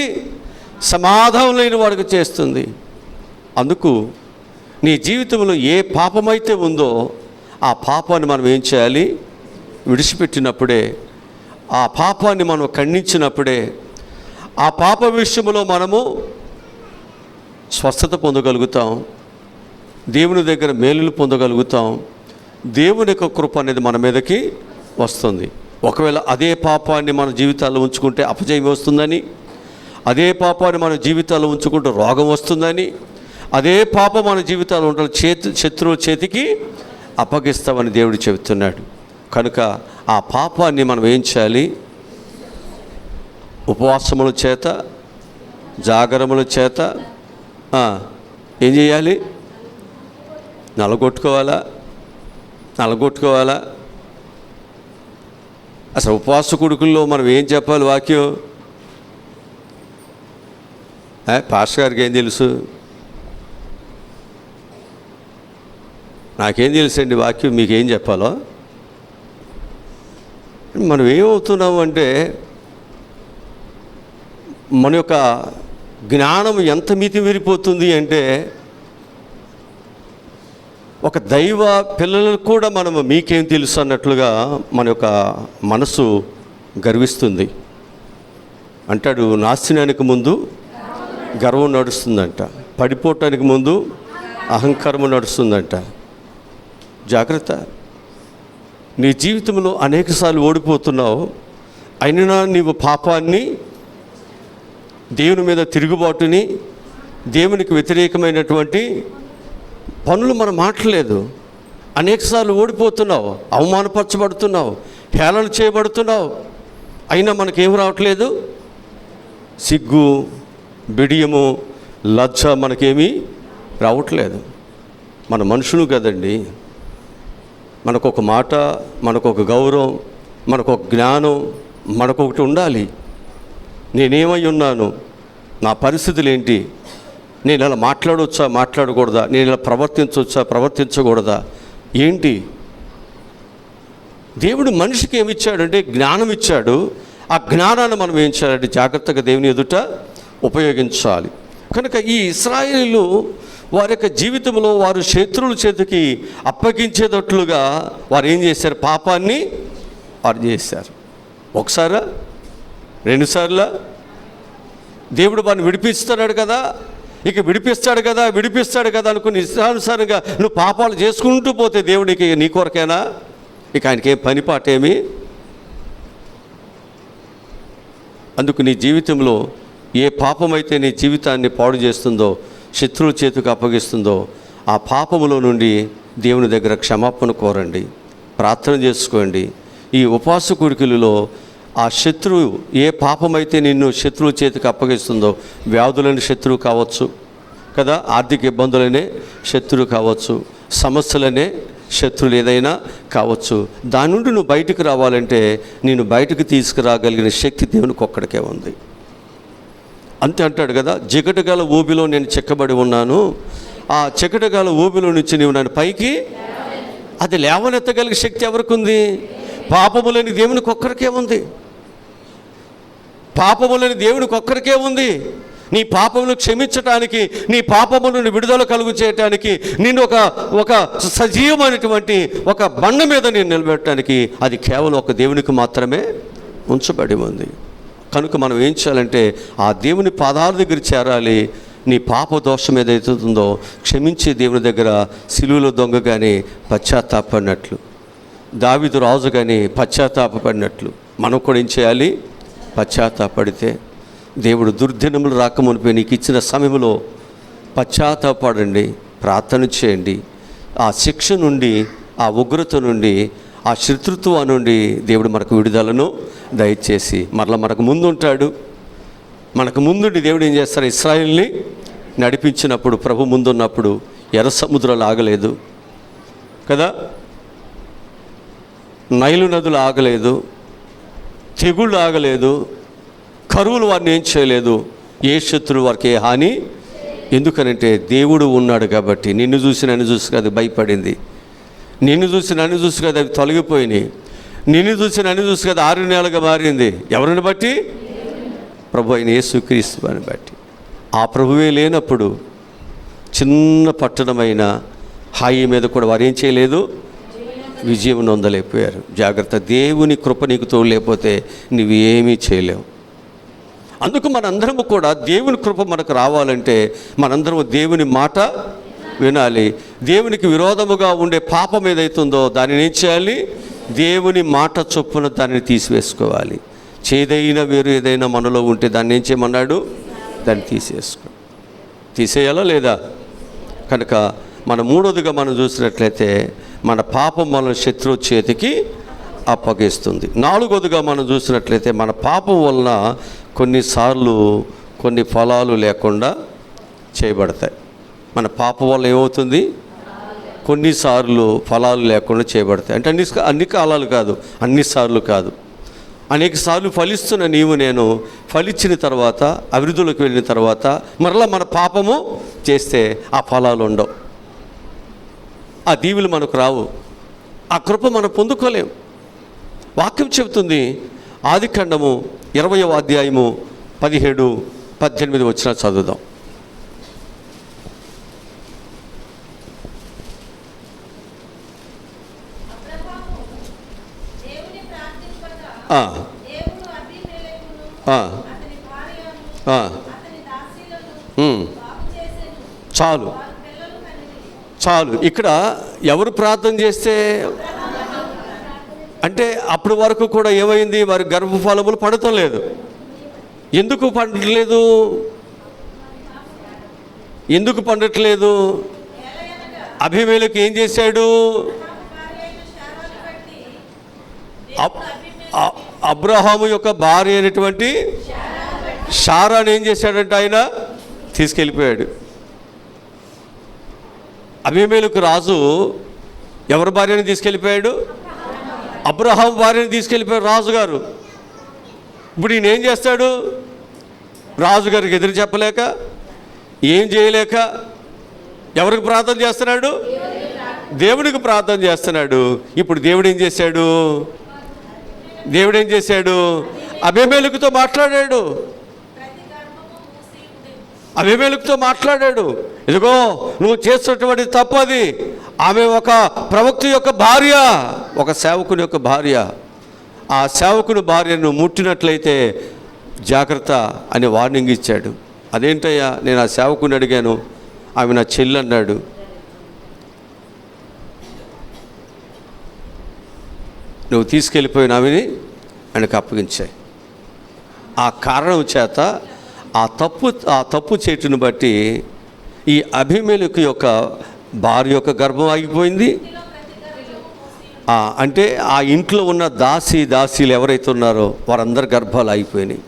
సమాధానం లేని వాడికి చేస్తుంది. అందుకు నీ జీవితంలో ఏ పాపమైతే ఉందో ఆ పాపాన్ని మనం ఏం చేయాలి? విడిచిపెట్టినప్పుడే, ఆ పాపాన్ని మనం ఖండించినప్పుడే, ఆ పాప విషయంలో మనము స్వస్థత పొందగలుగుతాం, దేవుని దగ్గర మేలులు పొందగలుగుతాం, దేవుని యొక్క కృప అనేది మన మీదకి వస్తుంది. ఒకవేళ అదే పాపాన్ని మన జీవితాల్లో ఉంచుకుంటే అపజయం వస్తుందని, అదే పాపాన్ని మన జీవితాల్లో ఉంచుకుంటే రోగం వస్తుందని, అదే పాపం మన జీవితాల్లో ఉండాలి శత్రువుల చేతికి అప్పగిస్తామని దేవుడు చెబుతున్నాడు. కనుక ఆ పాపాన్ని మనం ఏం చేయాలి? ఉపవాసముల చేత, జాగరముల చేత ఏం చేయాలి? నలగొట్టుకోవాలా? అసలు ఉపవాస కొడుకుల్లో మనం ఏం చెప్పాలి? వాక్యం పాస్టర్ గారికి ఏం తెలుసు? నాకేం తెలుసండి వాక్యం, మీకేం చెప్పాలో? మనం ఏమవుతున్నాము అంటే మన యొక్క జ్ఞానం ఎంత మితిమీరిపోతుంది అంటే, ఒక దైవ పిల్లలకు కూడా మనము మీకేం తెలుసు అన్నట్లుగా మన యొక్క మనసు గర్విస్తుంది. అంటాడు, నాశనానికి ముందు గర్వం నడుస్తుందంట, పడిపోవటానికి ముందు అహంకారము నడుస్తుందంట. జాగ్రత్త. నీ జీవితంలో అనేకసార్లు ఓడిపోతున్నావు, అయినా నీవు పాపాన్ని, దేవుని మీద తిరుగుబాటుని, దేవునికి వ్యతిరేకమైనటువంటి పనులు మనం మాట్లాడలేదు. అనేకసార్లు ఓడిపోతున్నావు, అవమానపరచబడుతున్నావు, హేళన చేయబడుతున్నావు, అయినా మనకేం రావట్లేదు? సిగ్గు, బిడియము, లజ్జ మనకేమీ రావట్లేదు. మన మనుషులు కదండి, మనకొక మాట, మనకొక గౌరవం, మనకొక జ్ఞానం, మనకొకటి ఉండాలి. నేనేమై ఉన్నాను, నా పరిస్థితులు ఏంటి, నేను ఇలా మాట్లాడవచ్చా, మాట్లాడకూడదా, నేను ఇలా ప్రవర్తించవచ్చా, ప్రవర్తించకూడదా, ఏంటి? దేవుడు మనిషికి ఏమి ఇచ్చాడంటే జ్ఞానం ఇచ్చాడు. ఆ జ్ఞానాన్ని మనం ఏం చేయాలంటే జాగ్రత్తగా దేవుని ఎదుట ఉపయోగించాలి. కనుక ఈ ఇశ్రాయేలీయులు వారి యొక్క జీవితంలో వారు శత్రువుల చేతికి అప్పగించేటట్లుగా వారు ఏం చేశారు? పాపాన్ని వారు చేశారు. ఒకసారా, రెండుసార్లా? దేవుడు వారిని విడిపిస్తున్నాడు కదా, ఇక విడిపిస్తాడు కదా అనుకుని ఇష్టానుసారంగా నువ్వు పాపాలు చేసుకుంటూ పోతే దేవుడికి నీ కొరకేనా? ఇక ఆయనకి ఏం పనిపాటేమి? అందుకు నీ జీవితంలో ఏ పాపమైతే నీ జీవితాన్ని పాడు చేస్తుందో, శత్రువుల చేతికి అప్పగిస్తుందో, ఆ పాపములో నుండి దేవుని దగ్గర క్షమాపణ కోరండి, ప్రార్థన చేసుకోండి. ఈ ఉపవాస కూడికలలో ఆ శత్రువు ఏ పాపమైతే నిన్ను శత్రువు చేతికి అప్పగిస్తుందో, వ్యాధులని శత్రువు కావచ్చు కదా, ఆర్థిక ఇబ్బందులనే శత్రువు కావచ్చు, సమస్యలనే శత్రువులు ఏదైనా కావచ్చు, దాని నుండి నువ్వు బయటకు రావాలంటే నేను బయటకు తీసుకురాగలిగిన శక్తి దేవునికి ఒక్కడికే ఉంది. అంతే అంటాడు కదా, జిగటగల ఊబిలో నేను చెక్కబడి ఉన్నాను, ఆ చికటగల ఊబిలో నుంచి నీవు నన్ను పైకి, అది లేవనెత్తగలిగే శక్తి ఎవరికి ఉంది? పాపములని దేవునికి ఒక్కరికే ఉంది. పాపములని దేవునికి ఒక్కరికే ఉంది. నీ పాపమును క్షమించటానికి, నీ పాపములను విడుదల కలుగు చేయటానికి, నిన్ను ఒక సజీవమైనటువంటి ఒక బండ మీద నేను నిలబెట్టడానికి అది కేవలం ఒక దేవునికి మాత్రమే ఉంచబడి ఉంది. కనుక మనం ఏం చేయాలంటే ఆ దేవుని పాదాల దగ్గర చేరాలి. నీ పాప దోషం ఏదైతే ఉందో క్షమించే దేవుని దగ్గర సిలువలో దొంగ కానీ పశ్చాత్తాపడినట్లు, దావీదు రాజు కానీ పశ్చాత్తాపడినట్లు మనం కూడా ఏం చేయాలి? పశ్చాత్తాపడితే దేవుడు దుర్దినములు రాకమునిపై నీకు ఇచ్చిన సమయంలో పశ్చాత్తాపడండి, ప్రార్థన చేయండి. ఆ శిక్ష నుండి, ఆ ఉగ్రత నుండి, ఆ శత్రుత్వం నుండి దేవుడు మనకు విడుదలను దయచేసి మరలా మనకు ముందు ఉంటాడు. మనకు ముందుండి దేవుడు ఏం చేస్తారు? ఇశ్రాయేలుని నడిపించినప్పుడు, ప్రభు ముందున్నప్పుడు ఎర్ర సముద్రాలు ఆగలేదు కదా, నైలు నదులు ఆగలేదు, తెగుళ్ళు ఆగలేదు, కరువులు వారిని ఏం చేయలేదు, ఏ శత్రువు వారికి ఏ హాని. ఎందుకనంటే దేవుడు ఉన్నాడు కాబట్టి. నిన్ను చూసి నన్ను చూసి కదా భయపడింది, నిన్ను చూసి నన్ను చూసి కదా అవి తొలగిపోయినాయి. నిన్ను చూసి నన్ను చూసి కదా 6 నెలలుగా మారింది. ఎవరిని బట్టి? ప్రభు అయిన యేసుక్రీస్తు అని బట్టి. ఆ ప్రభువే లేనప్పుడు చిన్న పట్టణమైన హాయి మీద కూడా వారు ఏం చేయలేదు, విజయం నొందలేకపోయారు. జాగ్రత్త, దేవుని కృప నీకు తోడు లేకపోతే నువ్వు ఏమీ చేయలేవు. అందుకు మనందరము కూడా దేవుని కృప మనకు రావాలంటే మనందరము దేవుని మాట వినాలి. దేవునికి విరోధముగా ఉండే పాపం ఏదైతుందో దానిని ఏం చేయాలి? దేవుని మాట చొప్పున దానిని తీసివేసుకోవాలి. చేదైన వేరు ఏదైనా మనలో ఉంటే దాన్ని ఏం చేయమన్నాడు? దాన్ని తీసేయాలా లేదా? కనుక మన మూడోదిగా మనం చూసినట్లయితే మన పాపం మన శత్రువు చేతికి అప్పగిస్తుంది. నాలుగోదిగా మనం చూసినట్లయితే మన పాపం వలన కొన్నిసార్లు కొన్ని ఫలాలు లేకుండా చేయబడతాయి. మన పాపం వల్ల ఏమవుతుంది? కొన్నిసార్లు ఫలాలు లేకుండా చేయబడతాయి. అంటే అన్ని కాలాలు కాదు, అన్నిసార్లు కాదు. అనేక సార్లు ఫలిస్తున్న నీవు నేను ఫలించిన తర్వాత అభివృద్ధిలోకి వెళ్ళిన తర్వాత మరలా మన పాపము చేస్తే ఆ ఫలాలు ఉండవు, ఆ దీవులు మనకు రావు, ఆ కృప మనం పొందుకోలేం. వాక్యం చెబుతుంది, ఆదికాండము 20వ అధ్యాయము 17-18 వచ్చిన చదువుదాం. చాలు చాలు. ఇక్కడ ఎవరు ప్రార్థన చేస్తే అంటే అప్పటి వరకు కూడా ఏమైంది? వారి గర్భఫలములు పడటం లేదు. ఎందుకు పండట్లేదు? ఎందుకు పండట్లేదు? అబీమెలెకు ఏం చేశాడు? అబ్రహాము యొక్క భార్య అయినటువంటి శారాను ఏం చేశాడంటే ఆయన తీసుకెళ్ళిపోయాడు. అబీమెలెకు రాజు ఎవరి భార్యని తీసుకెళ్ళిపోయాడు? అబ్రహాం భార్యని తీసుకెళ్ళిపోయాడు రాజుగారు. ఇప్పుడు ఈయన ఏం చేస్తాడు? రాజుగారికి ఎదురు చెప్పలేక, ఏం చేయలేక ఎవరికి ప్రార్థన చేస్తున్నాడు? దేవునికి ప్రార్థన చేస్తున్నాడు. ఇప్పుడు దేవుడు ఏం చేశాడు? అబీమెలెకుతో మాట్లాడాడు. ఇదిగో నువ్వు చేస్తున్నటువంటి తప్పది. ఆమె ఒక ప్రవక్త యొక్క భార్య, ఒక సేవకుని యొక్క భార్య. ఆ సేవకుని భార్యను ముట్టినట్లయితే జాగ్రత్త అని వార్నింగ్ ఇచ్చాడు. అదేంటయ్యా? నేను ఆ సేవకుని అడిగాను, ఆమె నా చెల్లి అన్నాడు. నువ్వు తీసుకెళ్ళిపోయిన ఆమెని ఆయనకు అప్పగించాయి. ఆ కారణం చేత ఆ తప్పు చేటును బట్టి ఈ అబీమెలెకు యొక్క భార్య యొక్క గర్భం ఆగిపోయింది. అంటే ఆ ఇంట్లో ఉన్న దాసీలు ఎవరైతే ఉన్నారో వారందరి గర్భాలు ఆగిపోయినాయి.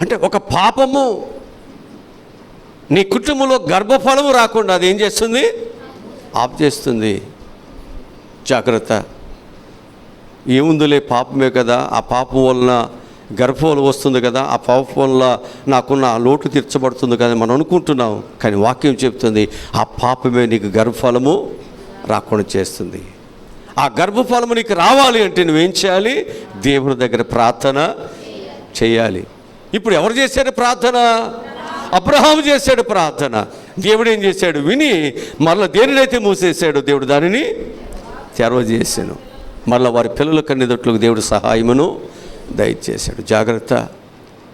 అంటే ఒక పాపము నీ కుటుంబంలో గర్భఫలము రాకుండా అది ఏం చేస్తుంది? ఆప్ చేస్తుంది. జాగ్రత్త. ఏముందులే, పాపమే కదా, ఆ పాపం వలన గర్భఫలం వస్తుంది కదా, ఆ పాపం వల్ల నాకున్న ఆ లోటు తీర్చబడుతుంది కదా మనం అనుకుంటున్నాం. కానీ వాక్యం చెప్తుంది ఆ పాపమే నీకు గర్భఫలము రాకుండా చేస్తుంది. ఆ గర్భఫలము నీకు రావాలి అంటే నువ్వేం చేయాలి? దేవుని దగ్గర ప్రార్థన చేయాలి. ఇప్పుడు ఎవరు చేశాడు ప్రార్థన? అబ్రహాము చేశాడు ప్రార్థన. దేవుడు ఏం చేశాడు? విని మరలా దేనినైతే మూసేశాడు దేవుడు దానిని తెరవజేశాను. మరలా వారి పిల్లల కన్నెదొట్లకు దేవుడు సహాయమును దయచేశాడు. జాగ్రత్త.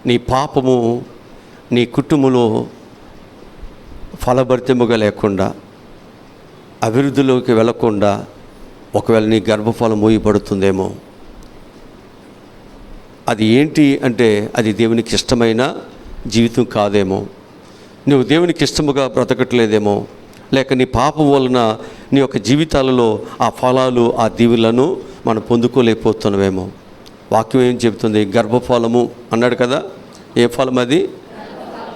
నీ పాపము నీ కుటుంబంలో ఫలభరితముగా లేకుండా, అభివృద్ధిలోకి వెళ్లకుండా ఒకవేళ నీ గర్భఫలం మూయబడుతుందేమో. అది ఏంటి అంటే అది దేవునికి ఇష్టమైన జీవితం కాదేమో, నువ్వు దేవునికి ఇష్టముగా బ్రతకట్లేదేమో, లేక నీ పాపం వలన నీ యొక్క జీవితాలలో ఆ ఫలాలు, ఆ దీవులను మనం పొందుకోలేకపోతున్నామేమో. వాక్యం ఏం చెబుతుంది? గర్భఫలము అన్నాడు కదా. ఏ ఫలం అది?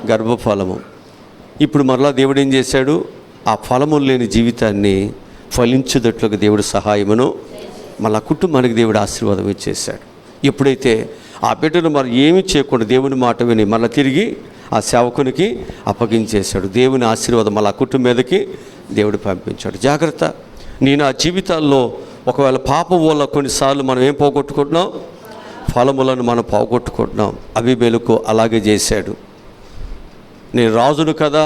గర్భఫలము. ఇప్పుడు మరలా దేవుడు ఏం చేశాడు? ఆ ఫలములు లేని జీవితాన్ని ఫలించుదట్లుగా దేవుడు సహాయమును మళ్ళా కుటుంబానికి దేవుడు ఆశీర్వాదం ఇచ్చేశాడు. ఎప్పుడైతే ఆ బిడ్డను మరి ఏమీ చేయకుండా దేవుని మాట విని మళ్ళీ తిరిగి ఆ సేవకునికి అప్పగించేశాడు. దేవుని ఆశీర్వాదం మళ్ళీ ఆ కుటుంబం మీదకి దేవుడు పంపించాడు. జాగ్రత్త. నీ నా జీవితాల్లో ఒకవేళ పాపం వల్ల కొన్నిసార్లు మనం ఏం పోగొట్టుకుంటున్నాం? ఫలములను మనం పోగొట్టుకుంటున్నాం. అబీమెలెకు అలాగే చేశాడు. నేను రాజును కదా,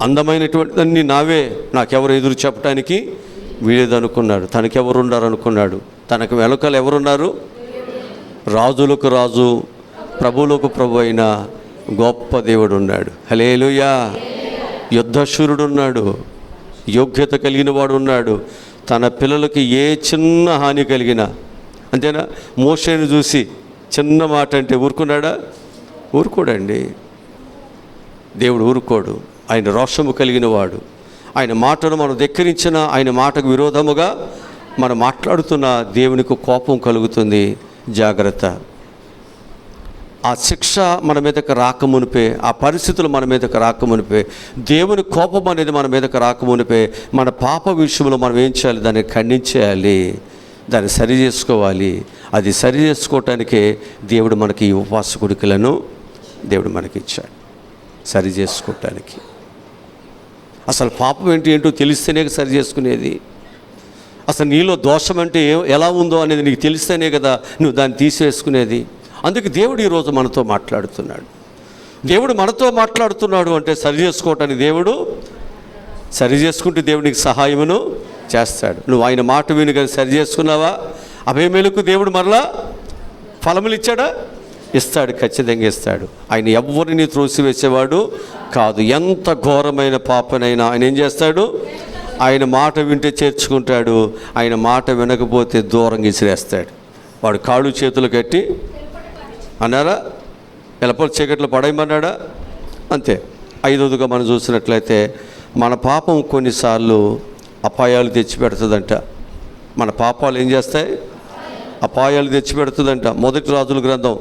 అందమైనటువంటివన్నీ నావే, నాకెవరు ఎదురు చెప్పడానికి వీలేదనుకున్నాడు. తనకెవరు ఉన్నారు అనుకున్నాడు. తనకు వెనుకలు ఎవరున్నారు? రాజులకు రాజు, ప్రభువులకు ప్రభు అయిన గొప్ప దేవుడు ఉన్నాడు. హల్లెలూయా. యుద్ధశూరుడు ఉన్నాడు, యోగ్యత కలిగిన వాడు ఉన్నాడు. తన పిల్లలకి ఏ చిన్న హాని కలిగినా, అంతేనా? మోషేను చూసి చిన్న మాట అంటే ఊరుకున్నాడా? ఊరుకోడండి. దేవుడు ఊరుకోడు. ఆయన రోషము కలిగిన వాడు. ఆయన మాటను మనం ధిక్కరించిన, ఆయన మాటకు విరోధముగా మనం మాట్లాడుతున్న దేవునికి కోపం కలుగుతుంది. జాగ్రత్త. ఆ శిక్ష మన మీదకి రాకమునిపే, ఆ పరిస్థితులు మన మీదకి రాకమునిపే, దేవుని కోపం అనేది మన మీదకి రాకమునిపే మన పాప విషయంలో మనం ఏం చేయాలి? దాన్ని ఖండించేయాలి, దాన్ని సరి చేసుకోవాలి. అది సరి చేసుకోవటానికే దేవుడు మనకి ఈ ఉపవాస కుడికలను దేవుడు మనకి ఇచ్చాడు, సరి చేసుకోవటానికి. అసలు పాపం ఏంటో తెలిస్తేనే సరి చేసుకునేది. అసలు నీలో దోషం అంటే ఎలా ఉందో అనేది నీకు తెలిస్తేనే కదా నువ్వు దాన్ని తీసివేసుకునేది. అందుకే దేవుడు ఈరోజు మనతో మాట్లాడుతున్నాడు. దేవుడు మనతో మాట్లాడుతున్నాడు అంటే సరి చేసుకోవటానికి దేవుడు సరి చేసుకుంటే దేవునికి సహాయమును చేస్తాడు. నువ్వు ఆయన మాట విని కానీ సరి చేసుకున్నావా? అబీమెలెకు దేవుడు మరలా ఫలములు ఇచ్చాడా? ఇస్తాడు, ఖచ్చితంగా ఇస్తాడు. ఆయన ఎవరిని త్రోసివేసేవాడు కాదు. ఎంత ఘోరమైన పాపనైనా ఆయన ఏం చేస్తాడు? ఆయన మాట వింటే చేర్చుకుంటాడు. ఆయన మాట వినకపోతే దూరంగా ఇసిరేస్తాడు. వాడు కాళ్ళు చేతులు కట్టి అన్నారా? ఎలపల చీకట్లో పడేయమన్నాడా? అంతే. ఐదవదిగా మనం చూసినట్లయితే మన పాపం కొన్నిసార్లు అపాయాలు తెచ్చిపెడుతుందంట. మన పాపాలు ఏం చేస్తాయి? అపాయాలు తెచ్చిపెడుతుందంట. మొదటి రాజుల గ్రంథం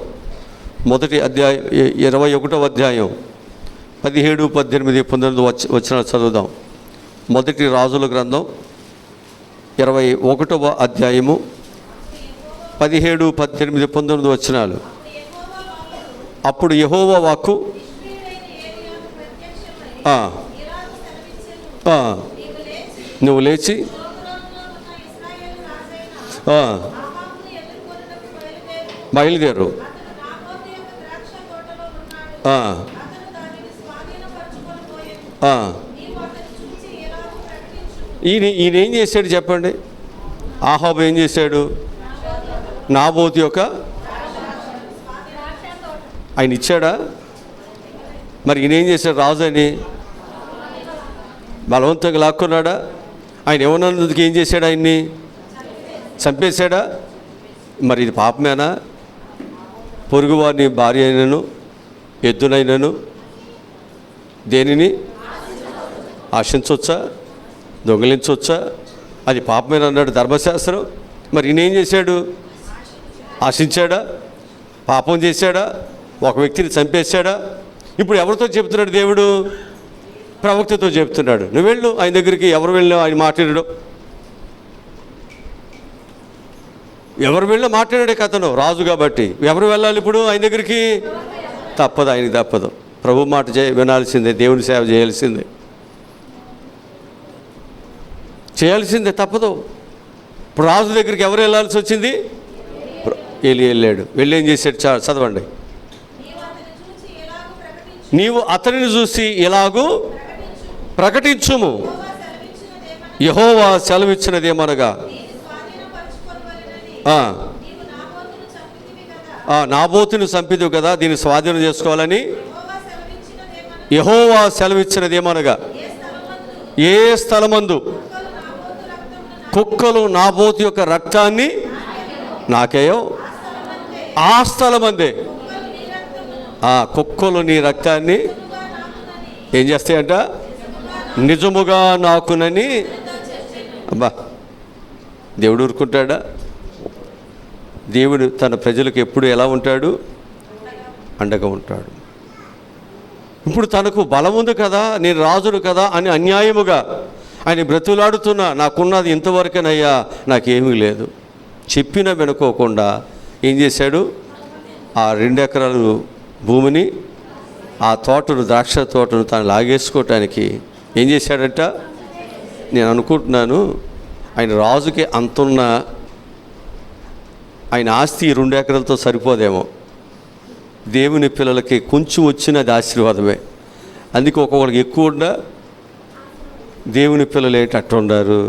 1వ అధ్యాయం 21వ అధ్యాయం 17, 18, 19 వచనాలు చదువుదాం. మొదటి రాజుల గ్రంథం 21వ అధ్యాయము 17, 18, 19 వచనాలు. అప్పుడు యెహోవా వాక్కు నువ్వు లేచి బయలుదేరు. ఈయన ఏం చేశాడు చెప్పండి? ఆహాబు ఏం చేశాడు? నాబోతు యొక్క ఆయన ఇచ్చాడా? మరి ఈయన ఏం చేశాడు? రాజు అని బలవంతంగా లాక్కున్నాడా? ఆయన ఏమన్నందుకు ఏం చేశాడు? ఆయన్ని చంపేశాడా? మరి ఇది పాపమేనా? పొరుగువారిని భార్య అయినను ఎద్దునైనను దేనిని ఆశించవచ్చా? దొంగిలించవచ్చా? అది పాపమేనా అన్నాడు ధర్మశాస్త్రం. మరి ఈయన ఏం చేశాడు? ఆశించాడా? పాపం చేశాడా? ఒక వ్యక్తిని చంపేశాడా? ఇప్పుడు ఎవరితో చెప్తున్నాడు దేవుడు? ప్రవక్తతో చెప్తున్నాడు. నువ్వు వెళ్ళు ఆయన దగ్గరికి. ఎవరు వెళ్ళినా ఆయన మాట్లాడడం, ఎవరు వెళ్ళినా మాట్లాడే కథను రాజు కాబట్టి ఎవరు వెళ్ళాలి ఇప్పుడు ఆయన దగ్గరికి? తప్పదు, ఆయనకి తప్పదు. ప్రభు మాట వినాల్సిందే, దేవుని సేవ చేయాల్సిందే, తప్పదు. ఇప్పుడు రాజు దగ్గరికి ఎవరు వెళ్ళాల్సి వచ్చింది? ఏలీ వెళ్ళాడు. వెళ్ళి ఏం చేశాడు? చదవండి. నీవు అతనిని చూసి ఎలాగూ ప్రకటించుము. యెహోవా సెలవిచ్చినదేమనగా నాబోతును చంపిదివి కదా, దీన్ని స్వాధీనం చేసుకోవాలని యెహోవా సెలవిచ్చినదేమనగా ఏ స్థలమందు కుక్కలు నాబోతు యొక్క రక్తాన్ని నాకేయో ఆ స్థలమందే కుక్కలు నీ రక్తాన్ని ఏం చేస్తాయంట? నిజముగా నాకునని. అబ్బా, దేవుడు ఊరుకుంటాడా? దేవుడు తన ప్రజలకు ఎప్పుడు ఎలా ఉంటాడు? అండగా ఉంటాడు. ఇప్పుడు తనకు బలం ఉంది కదా, నేను రాజును కదా అని అన్యాయముగా ఆయన బ్రతులాడుతున్నా, నాకున్నది ఇంతవరకేనయ్యా, నాకేమీ లేదు చెప్పినా వినుకోకుండా ఏం చేశాడు? ఆ 2 ఎకరాలు భూమిని, ఆ తోటను, ద్రాక్ష తోటను తాను లాగేసుకోవటానికి ఏం చేశాడట? నేను అనుకుంటున్నాను ఆయన రాజుకి అంతున్న ఆయన ఆస్తి 2 ఎకరాలతో సరిపోదేమో. దేవుని పిల్లలకి కొంచెం వచ్చినది ఆశీర్వాదమే. అందుకే ఒక్కొక్కరికి ఎక్కువ ఉన్నా దేవుని పిల్లలు ఏంటి అట్ట ఉన్నారు,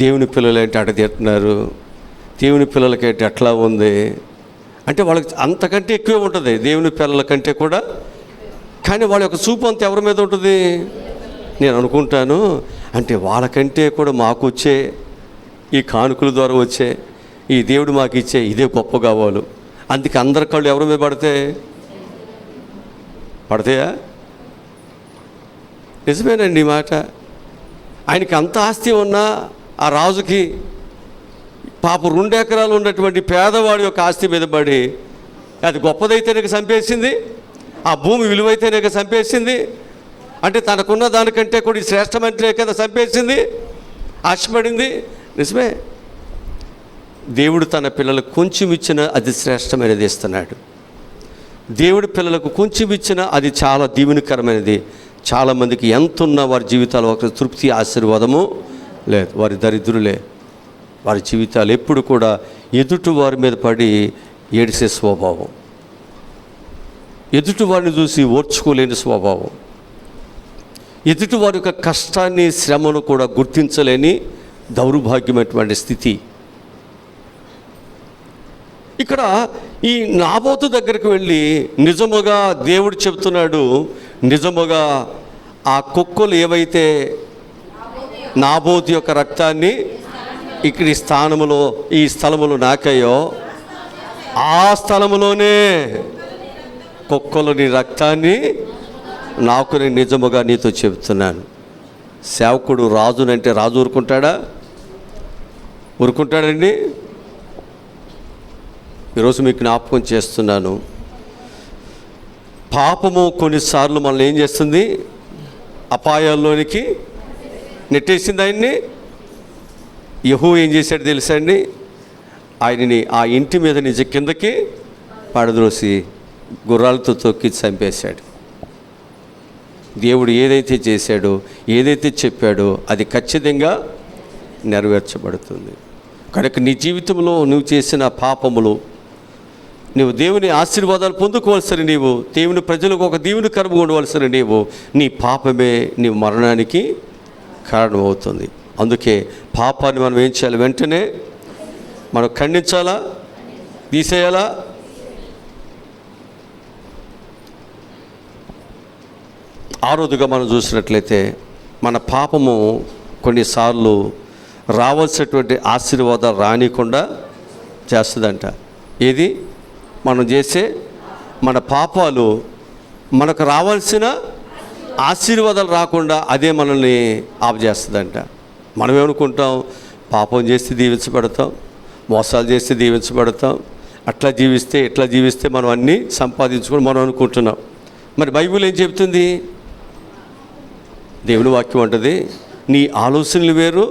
దేవుని పిల్లలు ఏంటి అట్ట తింటున్నారు, దేవుని పిల్లలకి ఏంటి అట్లా ఉంది అంటే వాళ్ళకి అంతకంటే ఎక్కువే ఉంటుంది దేవుని పిల్లల కంటే కూడా. కానీ వాళ్ళ యొక్క చూపు అంతా ఎవరి మీద ఉంటుంది? నేను అనుకుంటాను అంటే వాళ్ళకంటే కూడా మాకు వచ్చే ఈ కానుకల ద్వారా వచ్చే ఈ దేవుడు మాకు ఇచ్చే ఇదే గొప్ప కావాలి. అందుకే అందరి కళ్ళు ఎవరి మీద పడతాయా? నిజమేనండి ఈ మాట. ఆయనకి అంత ఆస్తి ఉన్నా ఆ రాజుకి పాప 2 ఎకరాలు ఉన్నటువంటి పేదవాడి యొక్క ఆస్తి మీద పడి అది గొప్పదైతేనే చంపేసింది, ఆ భూమి విలువైతేనే చంపేసింది, అంటే తనకున్న దానికంటే కూడా శ్రేష్టమంటే కదా చంపేసింది, ఆశపడింది. నిజమే, దేవుడు తన పిల్లలకు కొంచెం ఇచ్చిన అది శ్రేష్టమైనది ఇస్తున్నాడు. దేవుడి పిల్లలకు కొంచెం ఇచ్చిన అది చాలా దీవెనకరమైనది. చాలామందికి ఎంతున్నా వారి జీవితాలు ఒక తృప్తి ఆశీర్వాదము లేదు. వారి దరిద్రులే, వారి జీవితాలు ఎప్పుడు కూడా ఎదుటి వారి మీద పడి ఏడిసే స్వభావం, ఎదుటి వారిని చూసి ఓర్చుకోలేని స్వభావం, ఎదుటి వారి యొక్క కష్టాన్ని శ్రమను కూడా గుర్తించలేని దౌర్భాగ్యమైనటువంటి స్థితి. ఇక్కడ ఈ నాబోతు దగ్గరికి వెళ్ళి నిజముగా దేవుడు చెబుతున్నాడు, నిజముగా ఆ కుక్కలు ఏవైతే నాబోతు యొక్క రక్తాన్ని ఇక్కడ ఈ స్థలములో నాకాయో ఆ స్థలములోనే కుక్కలు నీ రక్తాన్ని నాకుని నిజముగా నీతో చెబుతున్నాను. సేవకుడు రాజునంటే రాజు ఊరుకుంటాడండి? ఈరోజు మీకు జ్ఞాపకం చేస్తున్నాను, పాపము కొన్నిసార్లు మనల్ని ఏం చేస్తుంది? అపాయాల్లోనికి నెట్టేసింది. ఆయన్ని యెహోవా ఏం చేశాడు తెలుసా అండి? ఆయనని ఆ ఇంటి మీద నుంచి కిందకి పడద్రోసి గుర్రాలతో తొక్కి చంపేశాడు. దేవుడు ఏదైతే చేశాడో, ఏదైతే చెప్పాడో అది ఖచ్చితంగా నెరవేర్చబడుతుంది. కనుక నీ జీవితంలో నువ్వు చేసిన పాపములు, నువ్వు దేవుని ఆశీర్వాదాలు పొందుకోవాల్సిన నీవు, దేవుని ప్రజలకు ఒక దీవెనకరంగా ఉండవలసిన నీవు, నీ పాపమే నీ మరణానికి కారణమవుతుంది. అందుకే పాపాన్ని మనం ఏం చేయాలి? వెంటనే మనం ఖండించాలా? తీసేయాలా? ఆరోదుగా మనం చూసినట్లయితే మన పాపము కొన్నిసార్లు రావాల్సినటువంటి ఆశీర్వాదాలు రానికుండా చేస్తుందంట. ఏది? మనం చేసే మన పాపాలు మనకు రావాల్సిన ఆశీర్వాదాలు రాకుండా అదే మనల్ని ఆపజేస్తుందంట. మనం ఏమనుకుంటాం? పాపం చేస్తే దీవించబడతాం, మోసాలు చేస్తే దీవించబడతాం, అట్లా జీవిస్తే ఇట్లా జీవిస్తే మనం అన్నీ సంపాదించుకొని మనం అనుకుంటున్నాం. మరి బైబిల్ ఏం చెప్తుంది? దేవుని వాక్యం అంటది, నీ ఆలోచనలు వేరు,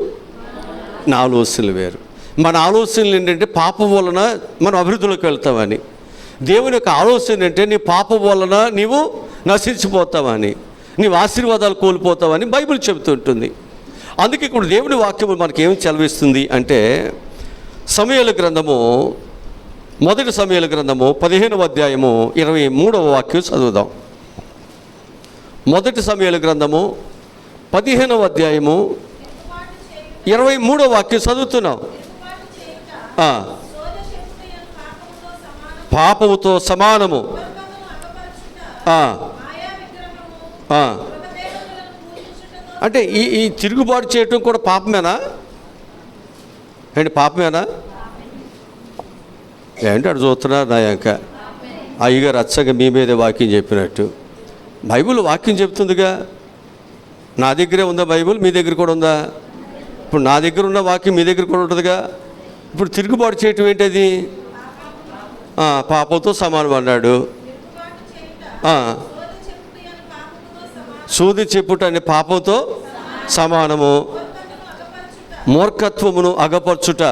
నా ఆలోచనలు వేరు. మన ఆలోచనలు ఏంటంటే పాపం వలన మనం అభివృద్ధిలోకి వెళ్తామని. దేవుని యొక్క ఆలోచన ఏంటంటే నీ పాపం వలన నీవు నశించిపోతావని, నీవు ఆశీర్వాదాలు కోల్పోతావని బైబిల్ చెబుతుంటుంది. అందుకే ఇప్పుడు దేవుని వాక్యం మనకి ఏమి చదివిస్తుంది అంటే, సమూయేలు గ్రంథము, మొదటి సమూయేలు గ్రంథము 15వ అధ్యాయము 23వ వాక్యం చదువుదాం. మొదటి సమూయేలు గ్రంథము 15వ అధ్యాయము 23వ వాక్యం చదువుతున్నాం. పాపముతో సమానము. అంటే ఈ తిరుగుబాటు చేయటం కూడా పాపమేనా? ఏంటి పాపమేనా? ఏంటి అటు చూస్తున్నారు నా యొక్క అయ్యగారు అచ్చగా మీ మీదే వాక్యం చెప్పినట్టు. బైబిల్ వాక్యం చెప్తుందిగా. నా దగ్గరే ఉందా బైబిల్? మీ దగ్గర కూడా ఉందా? ఇప్పుడు నా దగ్గర ఉన్న వాక్యం మీ దగ్గర కూడా ఉంటుందిగా. ఇప్పుడు తిరుగుబాటు చేయటం ఏంటది? పాపంతో సమానం అన్నాడు. సూది చెప్పుట అనే పాపంతో సమానము. మూర్ఖత్వమును అగపరచుట,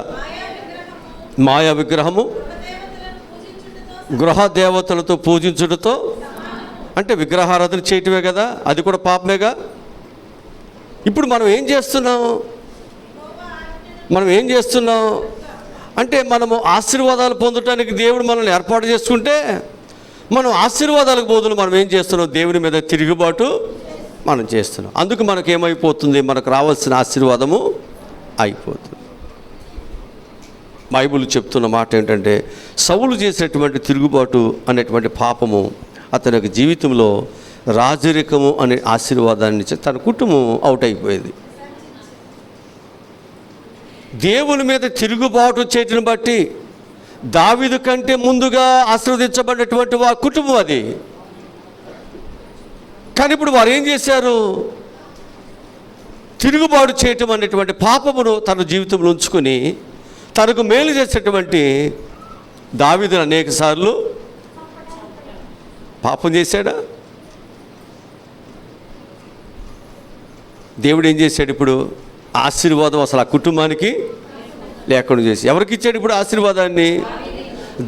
మాయా విగ్రహము, గృహ దేవతలతో పూజించుటతో, అంటే విగ్రహారాధన చేయటమే కదా, అది కూడా పాపమేగా. ఇప్పుడు మనం ఏం చేస్తున్నాం? మనం ఏం చేస్తున్నాం అంటే, మనము ఆశీర్వాదాలు పొందటానికి దేవుడు మనల్ని ఏర్పాటు చేసుకుంటే, మనం ఆశీర్వాదాలకు బదులు మనం ఏం చేస్తున్నాం, దేవుని మీద తిరుగుబాటు మనం చేస్తున్నాం. అందుకు మనకేమైపోతుంది, మనకు రావాల్సిన ఆశీర్వాదము అయిపోతుంది. బైబిల్ చెప్తున్న మాట ఏంటంటే, సౌలు చేసినటువంటి తిరుగుబాటు అనేటువంటి పాపము అతని యొక్క జీవితంలో రాజరికము అనే ఆశీర్వాదాన్ని తన కుటుంబం అవుట్ అయిపోయింది. దేవుని మీద తిరుగుబాటు చేయటం బట్టి దావీదు కంటే ముందుగా ఆశీర్వదించబడినటువంటి వారి కుటుంబం అది. కానీ ఇప్పుడు వారు ఏం చేశారు, తిరుగుబాటు చేయటం అనేటువంటి పాపమును తన జీవితంలో ఉంచుకొని తనకు మేలు చేసేటువంటి దావీదును అనేక సార్లు పాపం చేశాడా? దేవుడు ఏం చేశాడు, ఇప్పుడు ఆశీర్వాదం అసలు ఆ కుటుంబానికి లేకుండా చేసి ఎవరికి ఇచ్చాడు ఇప్పుడు ఆశీర్వాదాన్ని?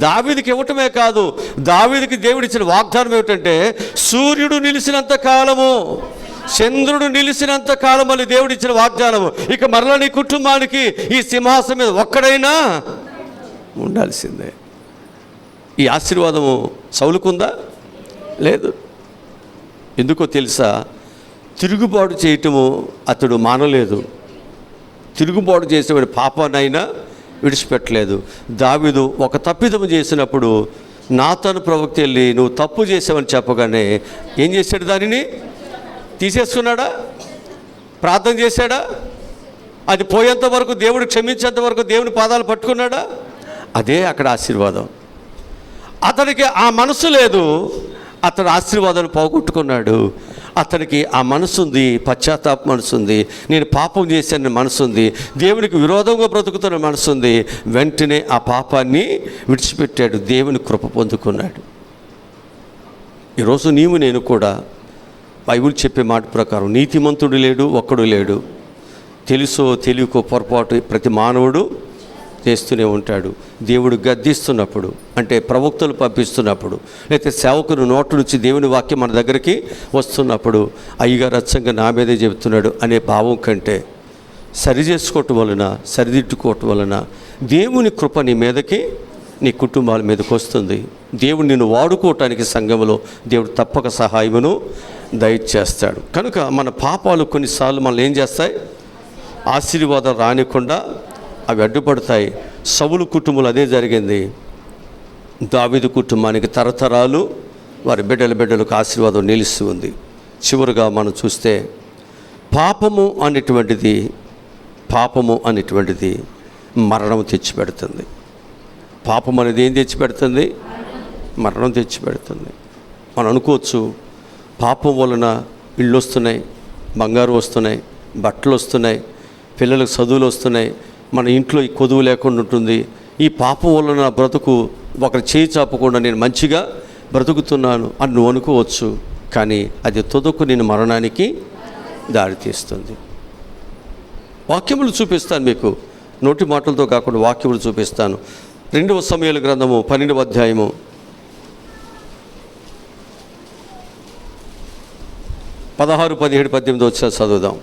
దావీదుకి ఇవ్వటమే కాదు, దావీదుకి దేవుడు ఇచ్చిన వాగ్దానం ఏమిటంటే, సూర్యుడు నిలిచినంత కాలము, చంద్రుడు నిలిచినంత కాలం అని దేవుడు ఇచ్చిన వాగ్దానము. ఇక మరలా నీ కుటుంబానికి ఈ సింహాసనం మీద ఒక్కడైనా ఉండాల్సిందే. ఈ ఆశీర్వాదము సౌలుకుందా? లేదు. ఎందుకో తెలుసా, తిరుగుబాటు చేయటము అతడు మానలేదు. తిరుగుబాటు చేసేవాడి పాపానైనా విడిచిపెట్టలేదు. దావీదు ఒక తప్పిదము చేసినప్పుడు నాతాను ప్రవక్త వెళ్ళి నువ్వు తప్పు చేసావని చెప్పగానే ఏం చేశాడు, దానిని తీసేసుకున్నాడా? ప్రార్థన చేశాడా? అది పోయేంత వరకు, దేవుడు క్షమించేంత వరకు దేవుని పాదాలు పట్టుకున్నాడా? అదే అక్కడ ఆశీర్వాదం. అతనికి ఆ మనసు లేదు, అతడు ఆశీర్వాదాన్ని పోగొట్టుకున్నాడు. అతనికి ఆ మనసు ఉంది, పశ్చాత్తాప మనసు ఉంది, నేను పాపం చేశానని మనసు ఉంది, దేవునికి విరోధంగా బ్రతుకుతున్న మనసు ఉంది. వెంటనే ఆ పాపాన్ని విడిచిపెట్టాడు, దేవుని కృప పొందుకున్నాడు. ఈరోజు నీవు నేను కూడా బైబిల్ చెప్పే మాట ప్రకారం నీతిమంతుడు లేడు, ఒక్కడు లేడు. తెలుసో తెలియకో పొరపాటు ప్రతి మానవుడు చేస్తూనే ఉంటాడు. దేవుడు గద్దిస్తున్నప్పుడు, అంటే ప్రవక్తలు పంపిస్తున్నప్పుడు, లేకపోతే సేవకుని నోటు నుంచి దేవుని వాక్యం మన దగ్గరికి వస్తున్నప్పుడు, అయ్యగారు అచ్చంగా నా మీదే చెబుతున్నాడు అనే భావం కంటే సరి చేసుకోవటం వలన, సరిదిద్దుకోవటం వలన దేవుని కృప నీ మీదకి, నీ కుటుంబాల మీదకి వస్తుంది. దేవుడు నిన్ను వాడుకోవటానికి సంఘంలో దేవుడు తప్పక సహాయమును దయచేస్తాడు. కనుక మన పాపాలు కొన్నిసార్లు మనల్ని ఏం చేస్తాయి, ఆశీర్వాదం రానికుండా అవి అడ్డుపడతాయి. సౌలు కుటుంబంలో అదే జరిగింది. దావీదు కుటుంబానికి తరతరాలు వారి బిడ్డలకు ఆశీర్వాదం నిలిచి ఉంది. చివరిగా మనం చూస్తే పాపము అనేటువంటిది మరణం తెచ్చిపెడుతుంది. పాపం అనేది ఏం తెచ్చిపెడుతుంది? మరణం తెచ్చిపెడుతుంది. మనం అనుకోవచ్చు, పాపం వలన ఇళ్ళు వస్తున్నాయి, బంగారు వస్తున్నాయి, బట్టలు వస్తున్నాయి, పిల్లలకు చదువులు వస్తున్నాయి, మన ఇంట్లో ఈ కొదువు లేకుండా ఉంటుంది, ఈ పాపం వల్ల నా బ్రతుకు ఒకరి చేయి చాపకుండా నేను మంచిగా బ్రతుకుతున్నాను అని నువ్వు అనుకోవచ్చు. కానీ అది తుదకు నేను మరణానికి దారితీస్తుంది. వాక్యములు చూపిస్తాను మీకు, నోటి మాటలతో కాకుండా వాక్యములు చూపిస్తాను. 2వ సమూయేలు గ్రంథము 12వ అధ్యాయము 16, 17, 18 వచ్చా చదువుదాం.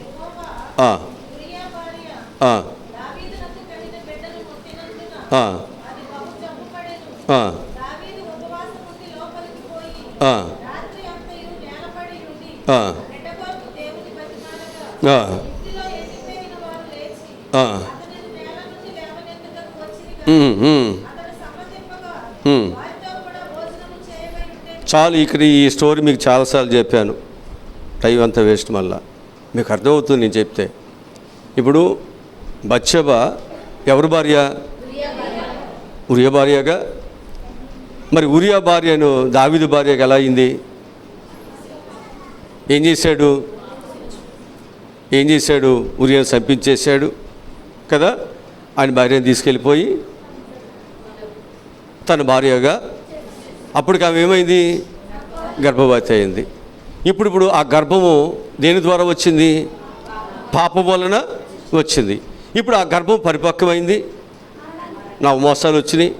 చాలు, ఇక్కడ ఈ స్టోరీ మీకు చాలాసార్లు చెప్పాను, టైం అంతా వేస్ట్. మళ్ళా మీకు అర్థమవుతుంది నేను చెప్తే. ఇప్పుడు బత్షెబ ఎవరి భార్య? ఉరియా భార్యగా. మరి ఉరియా భార్యను దావీదు భార్యగా ఎలా అయింది? ఏం చేశాడు? ఉరియాను చంపించేశాడు కదా. ఆయన భార్యను తీసుకెళ్ళిపోయి తన భార్యగా, అప్పటికి ఆమె ఏమైంది? గర్భవతి అయింది. ఇప్పుడు ఆ గర్భము దేని ద్వారా వచ్చింది? పాపం వలన వచ్చింది. ఇప్పుడు ఆ గర్భం పరిపక్వమైంది, మోసాలు వచ్చినాయి,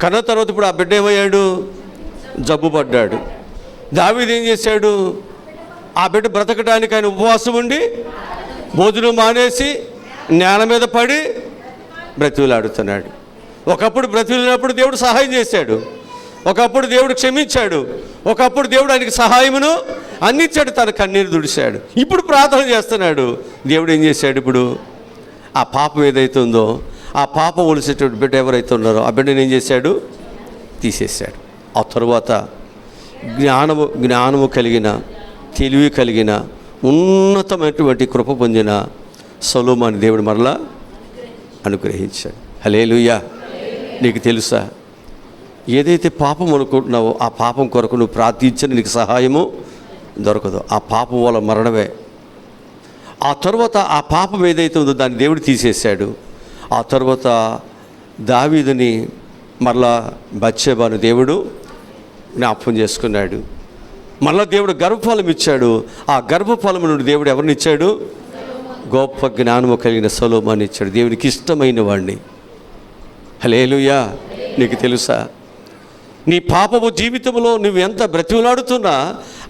కన్న తర్వాత ఇప్పుడు ఆ బిడ్డ ఏమయ్యాడు? జబ్బు పడ్డాడు. దావీదు ఏం చేశాడు? ఆ బిడ్డ బ్రతకడానికి ఆయన ఉపవాసం ఉండి భోజనం మానేసి నేల మీద పడి బ్రతిమలాడుతున్నాడు. ఒకప్పుడు బ్రతిమలాడినప్పుడు దేవుడు సహాయం చేశాడు, ఒకప్పుడు దేవుడు క్షమించాడు, ఒకప్పుడు దేవుడు ఆయనకి సహాయమును అందించాడు, తన కన్నీరు దుడిశాడు. ఇప్పుడు ప్రార్థన చేస్తున్నాడు. దేవుడు ఏం చేశాడు? ఇప్పుడు ఆ పాపం ఏదైతే ఉందో, ఆ పాపం ఒలిసేటువంటి బిడ్డ ఎవరైతే ఉన్నారో ఆ బిడ్డను ఏం చేశాడు? తీసేశాడు. ఆ తరువాత జ్ఞానము కలిగిన, తెలివి కలిగిన, ఉన్నతమైనటువంటి కృప పొందిన సొలొమోను దేవుడు మరలా అనుగ్రహించాడు. హల్లెలూయా. నీకు తెలుసా, ఏదైతే పాపం అనుకుంటున్నావో ఆ పాపం కొరకు నువ్వు ప్రార్థించిన నీకు సహాయము దొరకదు. ఆ పాపం వల్ల మరణమే. ఆ తర్వాత ఆ పాపం ఏదైతే ఉందో దాన్ని దేవుడు తీసేశాడు. ఆ తర్వాత దావీదుని మరలా బత్షెబాను దేవుడు జ్ఞాపకం చేసుకున్నాడు. మరలా దేవుడు గర్భఫలం ఇచ్చాడు. ఆ గర్భఫలం నుండి దేవుడు ఎవరిని ఇచ్చాడు? గొప్ప జ్ఞానము కలిగిన సొలొమోను ఇచ్చాడు, దేవునికి ఇష్టమైన వాడిని. హల్లెలూయా. నీకు తెలుసా, నీ పాపము జీవితంలో నువ్వు ఎంత బ్రతిమలాడుతున్నా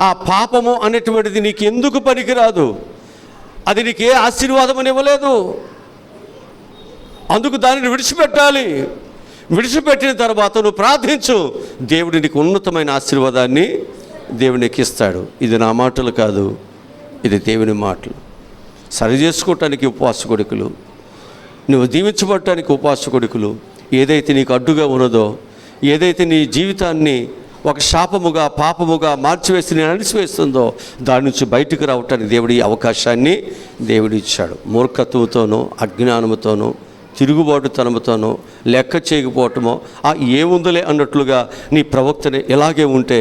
ఆ పాపము అనేటువంటిది నీకు ఎందుకు పనికిరాదు. అది నీకే ఆశీర్వాదం అని ఇవ్వలేదు. అందుకు దానిని విడిచిపెట్టాలి. విడిచిపెట్టిన తర్వాత నువ్వు ప్రార్థించు, దేవుడు నీకు ఉన్నతమైన ఆశీర్వాదాన్ని దేవునికి ఇస్తాడు. ఇది నా మాటలు కాదు, ఇది దేవుని మాటలు. సరి చేసుకోవటానికి ఉపవాస కొడుకులు, నువ్వు దీవించబడటానికి ఉపవాస కొడుకులు. ఏదైతే నీకు అడ్డుగా ఉన్నదో, ఏదైతే నీ జీవితాన్ని ఒక శాపముగా పాపముగా మార్చివేసి నేను అణిసివేస్తుందో దాని నుంచి బయటకు రావటానికి దేవుడు ఈ అవకాశాన్ని దేవుడు ఇచ్చాడు. మూర్ఖత్వంతోనో, అజ్ఞానముతోనో, తిరుగుబాటుతనముతోనో, లెక్క చేయకపోవటమో, ఏముందులే అన్నట్లుగా నీ ప్రవక్తని ఇలాగే ఉంటే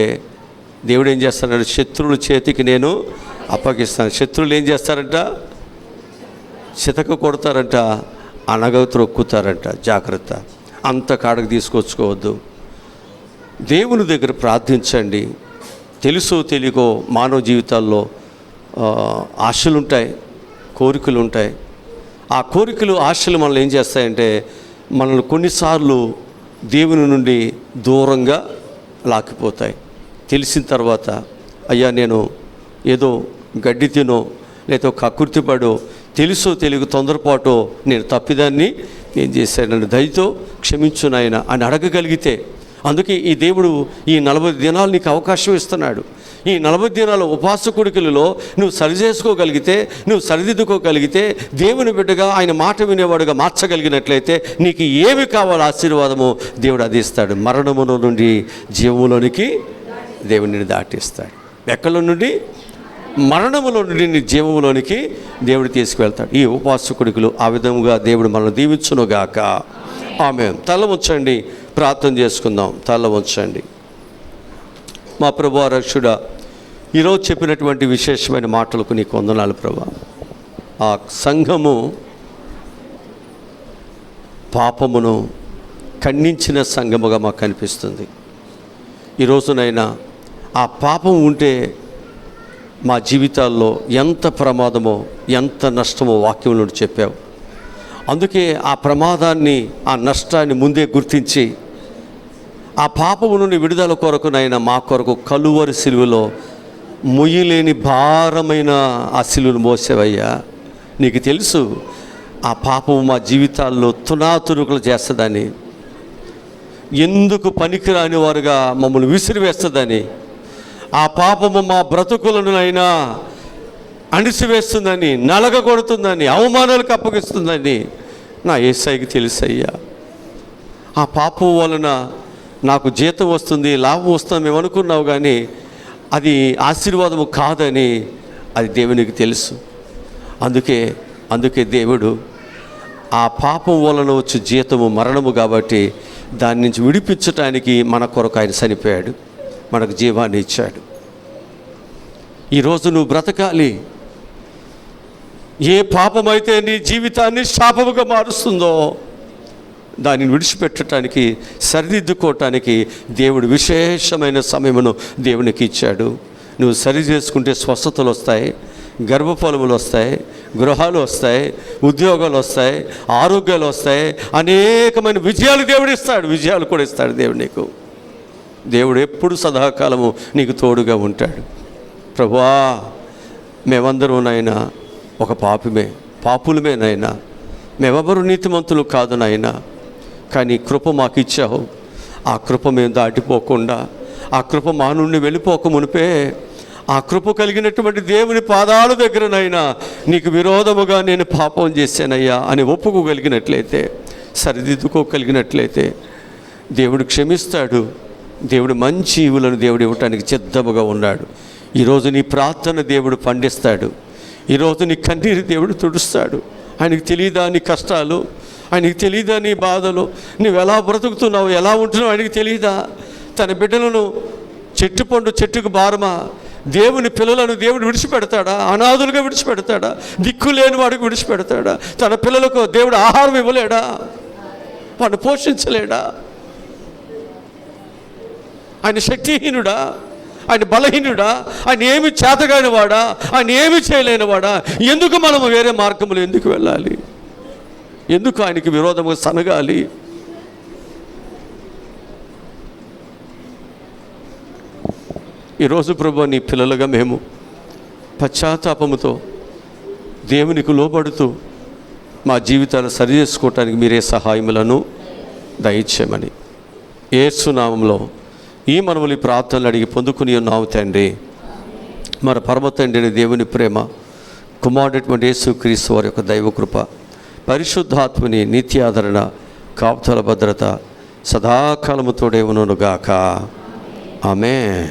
దేవుడు ఏం చేస్తాడు? శత్రువుల చేతికి నేను అప్పగిస్తాను. శత్రువులు ఏం చేస్తారంట? చితక కొడతారంట, అనగ త్రొక్కుతారంట. జాగ్రత్త, అంత కాడకు తీసుకొచ్చుకోవద్దు. దేవుని దగ్గర ప్రార్థించండి. తెలుసో తెలియకో మానవ జీవితాల్లో ఆశలు ఉంటాయి, కోరికలు ఉంటాయి. ఆ కోరికలు, ఆశలు మనల్ని ఏం చేస్తాయంటే మనల్ని కొన్నిసార్లు దేవుని నుండి దూరంగా లాక్కిపోతాయి. తెలిసిన తర్వాత అయ్యా నేను ఏదో గడ్డి తినో లేదో కకృతిపడో తెలుసో తెలియక తొందరపాటో నేను తప్పిదాన్ని నేను చేశాను, నన్ను దయతో క్షమించు నాయన అని అడగగలిగితే, అందుకే ఈ దేవుడు ఈ 40 దినాలు నీకు అవకాశం ఇస్తున్నాడు. ఈ 40 దినాల ఉపవాస కొడుకులలో నువ్వు సరి చేసుకోగలిగితే, నువ్వు సరిదిద్దుకోగలిగితే, దేవుని బిడ్డగా ఆయన మాట వినేవాడుగా మార్చగలిగినట్లయితే నీకు ఏమి కావాలో ఆశీర్వాదము దేవుడు అది ఇస్తాడు. మరణములో నుండి జీవములోనికి దేవుడిని దాటిస్తాడు. ఎక్కడి నుండి? మరణములో నుండి నీ జీవములోనికి దేవుడు తీసుకువెళ్తాడు. ఈ ఉపవాస కొడుకులు ఆ విధముగా దేవుడు మనల్ని దీవించునుగాక. ఆమేన్. తల ఉంచండి, ప్రార్థన చేసుకుందాం. తల ఉంచండి. మా ప్రభువా రక్షకుడా, ఈరోజు చెప్పినటువంటి విశేషమైన మాటలకు నీకు వందనాలు ప్రభువా. ఆ సంఘము పాపమును ఖండించిన సంఘముగా మాకు కనిపిస్తుంది. ఈరోజునైనా ఆ పాపం ఉంటే మా జీవితాల్లో ఎంత ప్రమాదమో, ఎంత నష్టమో వాక్యం నుండి చెప్పావు. అందుకే ఆ ప్రమాదాన్ని, ఆ నష్టాన్ని ముందే గుర్తించి ఆ పాపము నుండి విడుదల కొరకునైనా మా కొరకు కలువరి సిలువలో మొయ్యలేని భారమైన ఆ సిలువను మోసేవయ్యా. నీకు తెలుసు ఆ పాపము మా జీవితాల్లో తునాతురుకులు చేస్తుందని, ఎందుకు పనికిరాని వారుగా మమ్మల్ని విసిరివేస్తుందని, ఆ పాపము మా బ్రతుకులను అయినా అణిసివేస్తుందని, నలగగొడుతుందని, అవమానాలకు అప్పగిస్తుందని నా యేసయ్యకి తెలుసయ్యా. ఆ పాపం వలన నాకు జీతం వస్తుంది, లాభం వస్తుంది మేము అనుకున్నావు, కానీ అది ఆశీర్వాదము కాదని అది దేవునికి తెలుసు. అందుకే దేవుడు ఆ పాపం వలన వచ్చే జీతము మరణము కాబట్టి దాని నుంచి విడిపించటానికి మన కొరకు ఆయన చనిపోయాడు, మనకు జీవాన్ని ఇచ్చాడు. ఈరోజు నువ్వు బ్రతకాలి. ఏ పాపమైతే నీ జీవితాన్ని శాపముగా మారుస్తుందో దానిని విడిచిపెట్టడానికి, సరిదిద్దుకోవటానికి దేవుడు విశేషమైన సమయమును దేవునికి ఇచ్చాడు. నువ్వు సరి చేసుకుంటే స్వస్థతలు వస్తాయి, గర్భఫలములు వస్తాయి, గృహాలు వస్తాయి, ఉద్యోగాలు వస్తాయి, ఆరోగ్యాలు వస్తాయి, అనేకమైన విజయాలు దేవుడు ఇస్తాడు. విజయాలు కూడా ఇస్తాడు దేవుడు నీకు. దేవుడు ఎప్పుడు సదాకాలము నీకు తోడుగా ఉంటాడు. ప్రభువా, మేమందరూ నాయనా ఒక పాపులమే నాయనా. మేమెవరు నీతిమంతులు కాదు నాయన, కానీ కృప మాకు ఇచ్చావు. ఆ కృప మేము దాటిపోకుండా, ఆ కృప మా నుండి వెళ్ళిపోక మునిపే ఆ కృప కలిగినటువంటి దేవుని పాదాల దగ్గరనైనా నీకు విరోధముగా నేను పాపం చేశానయ్యా అని ఒప్పుకోగలిగినట్లయితే, సరిదిద్దుకోగలిగినట్లయితే దేవుడు క్షమిస్తాడు. దేవుడు మంచి ఈవులను దేవుడు ఇవ్వటానికి సిద్ధముగా ఉన్నాడు. ఈరోజు నీ ప్రార్థన దేవుడు పండిస్తాడు. ఈరోజు నీ కన్నీరు దేవుడు తుడుస్తాడు. ఆయనకు తెలియదా నీ కష్టాలు, ఆయనకు తెలియదా నీ బాధలు, నువ్వు ఎలా బ్రతుకుతున్నావు, ఎలా ఉంటున్నావు ఆయనకు తెలియదా? తన బిడ్డలను చెట్టుకు భారమా? దేవుని పిల్లలను దేవుడు విడిచిపెడతాడా? అనాథులుగా విడిచిపెడతాడా? దిక్కు లేని వాడికి విడిచిపెడతాడా? తన పిల్లలకు దేవుడు ఆహారం ఇవ్వలేడా? వాడిని పోషించలేడా? ఆయన శక్తిహీనుడా? ఆయన బలహీనుడా? ఆయన ఏమి చేతగాని వాడా? ఆయన ఏమి చేయలేని వాడా? ఎందుకు మనము వేరే మార్గంలో ఎందుకు వెళ్ళాలి? ఎందుకు ఆయనకి విరోధముగా సనగాలి? ఈరోజు ప్రభువా, నీ పిల్లలుగా మేము పశ్చాత్తాపముతో దేవునికి లోబడుతూ మా జీవితాలు సరి చేసుకోవటానికి మీరే సహాయములను దయచేయమని యేసు నామములో ఈ మనములు ప్రార్థనలు అడిగి పొందుకుని ఉన్నాము తండ్రి. మన పరమ తండ్రిని దేవుని ప్రేమ, కుమారుడైనటువంటి యేసుక్రీస్తు వారి యొక్క దైవకృప, పరిశుద్ధాత్మని నిత్యాదరణ, కాపుదల భద్రత సదాకాలముతోడే ఉన్నగాక. ఆమేన్.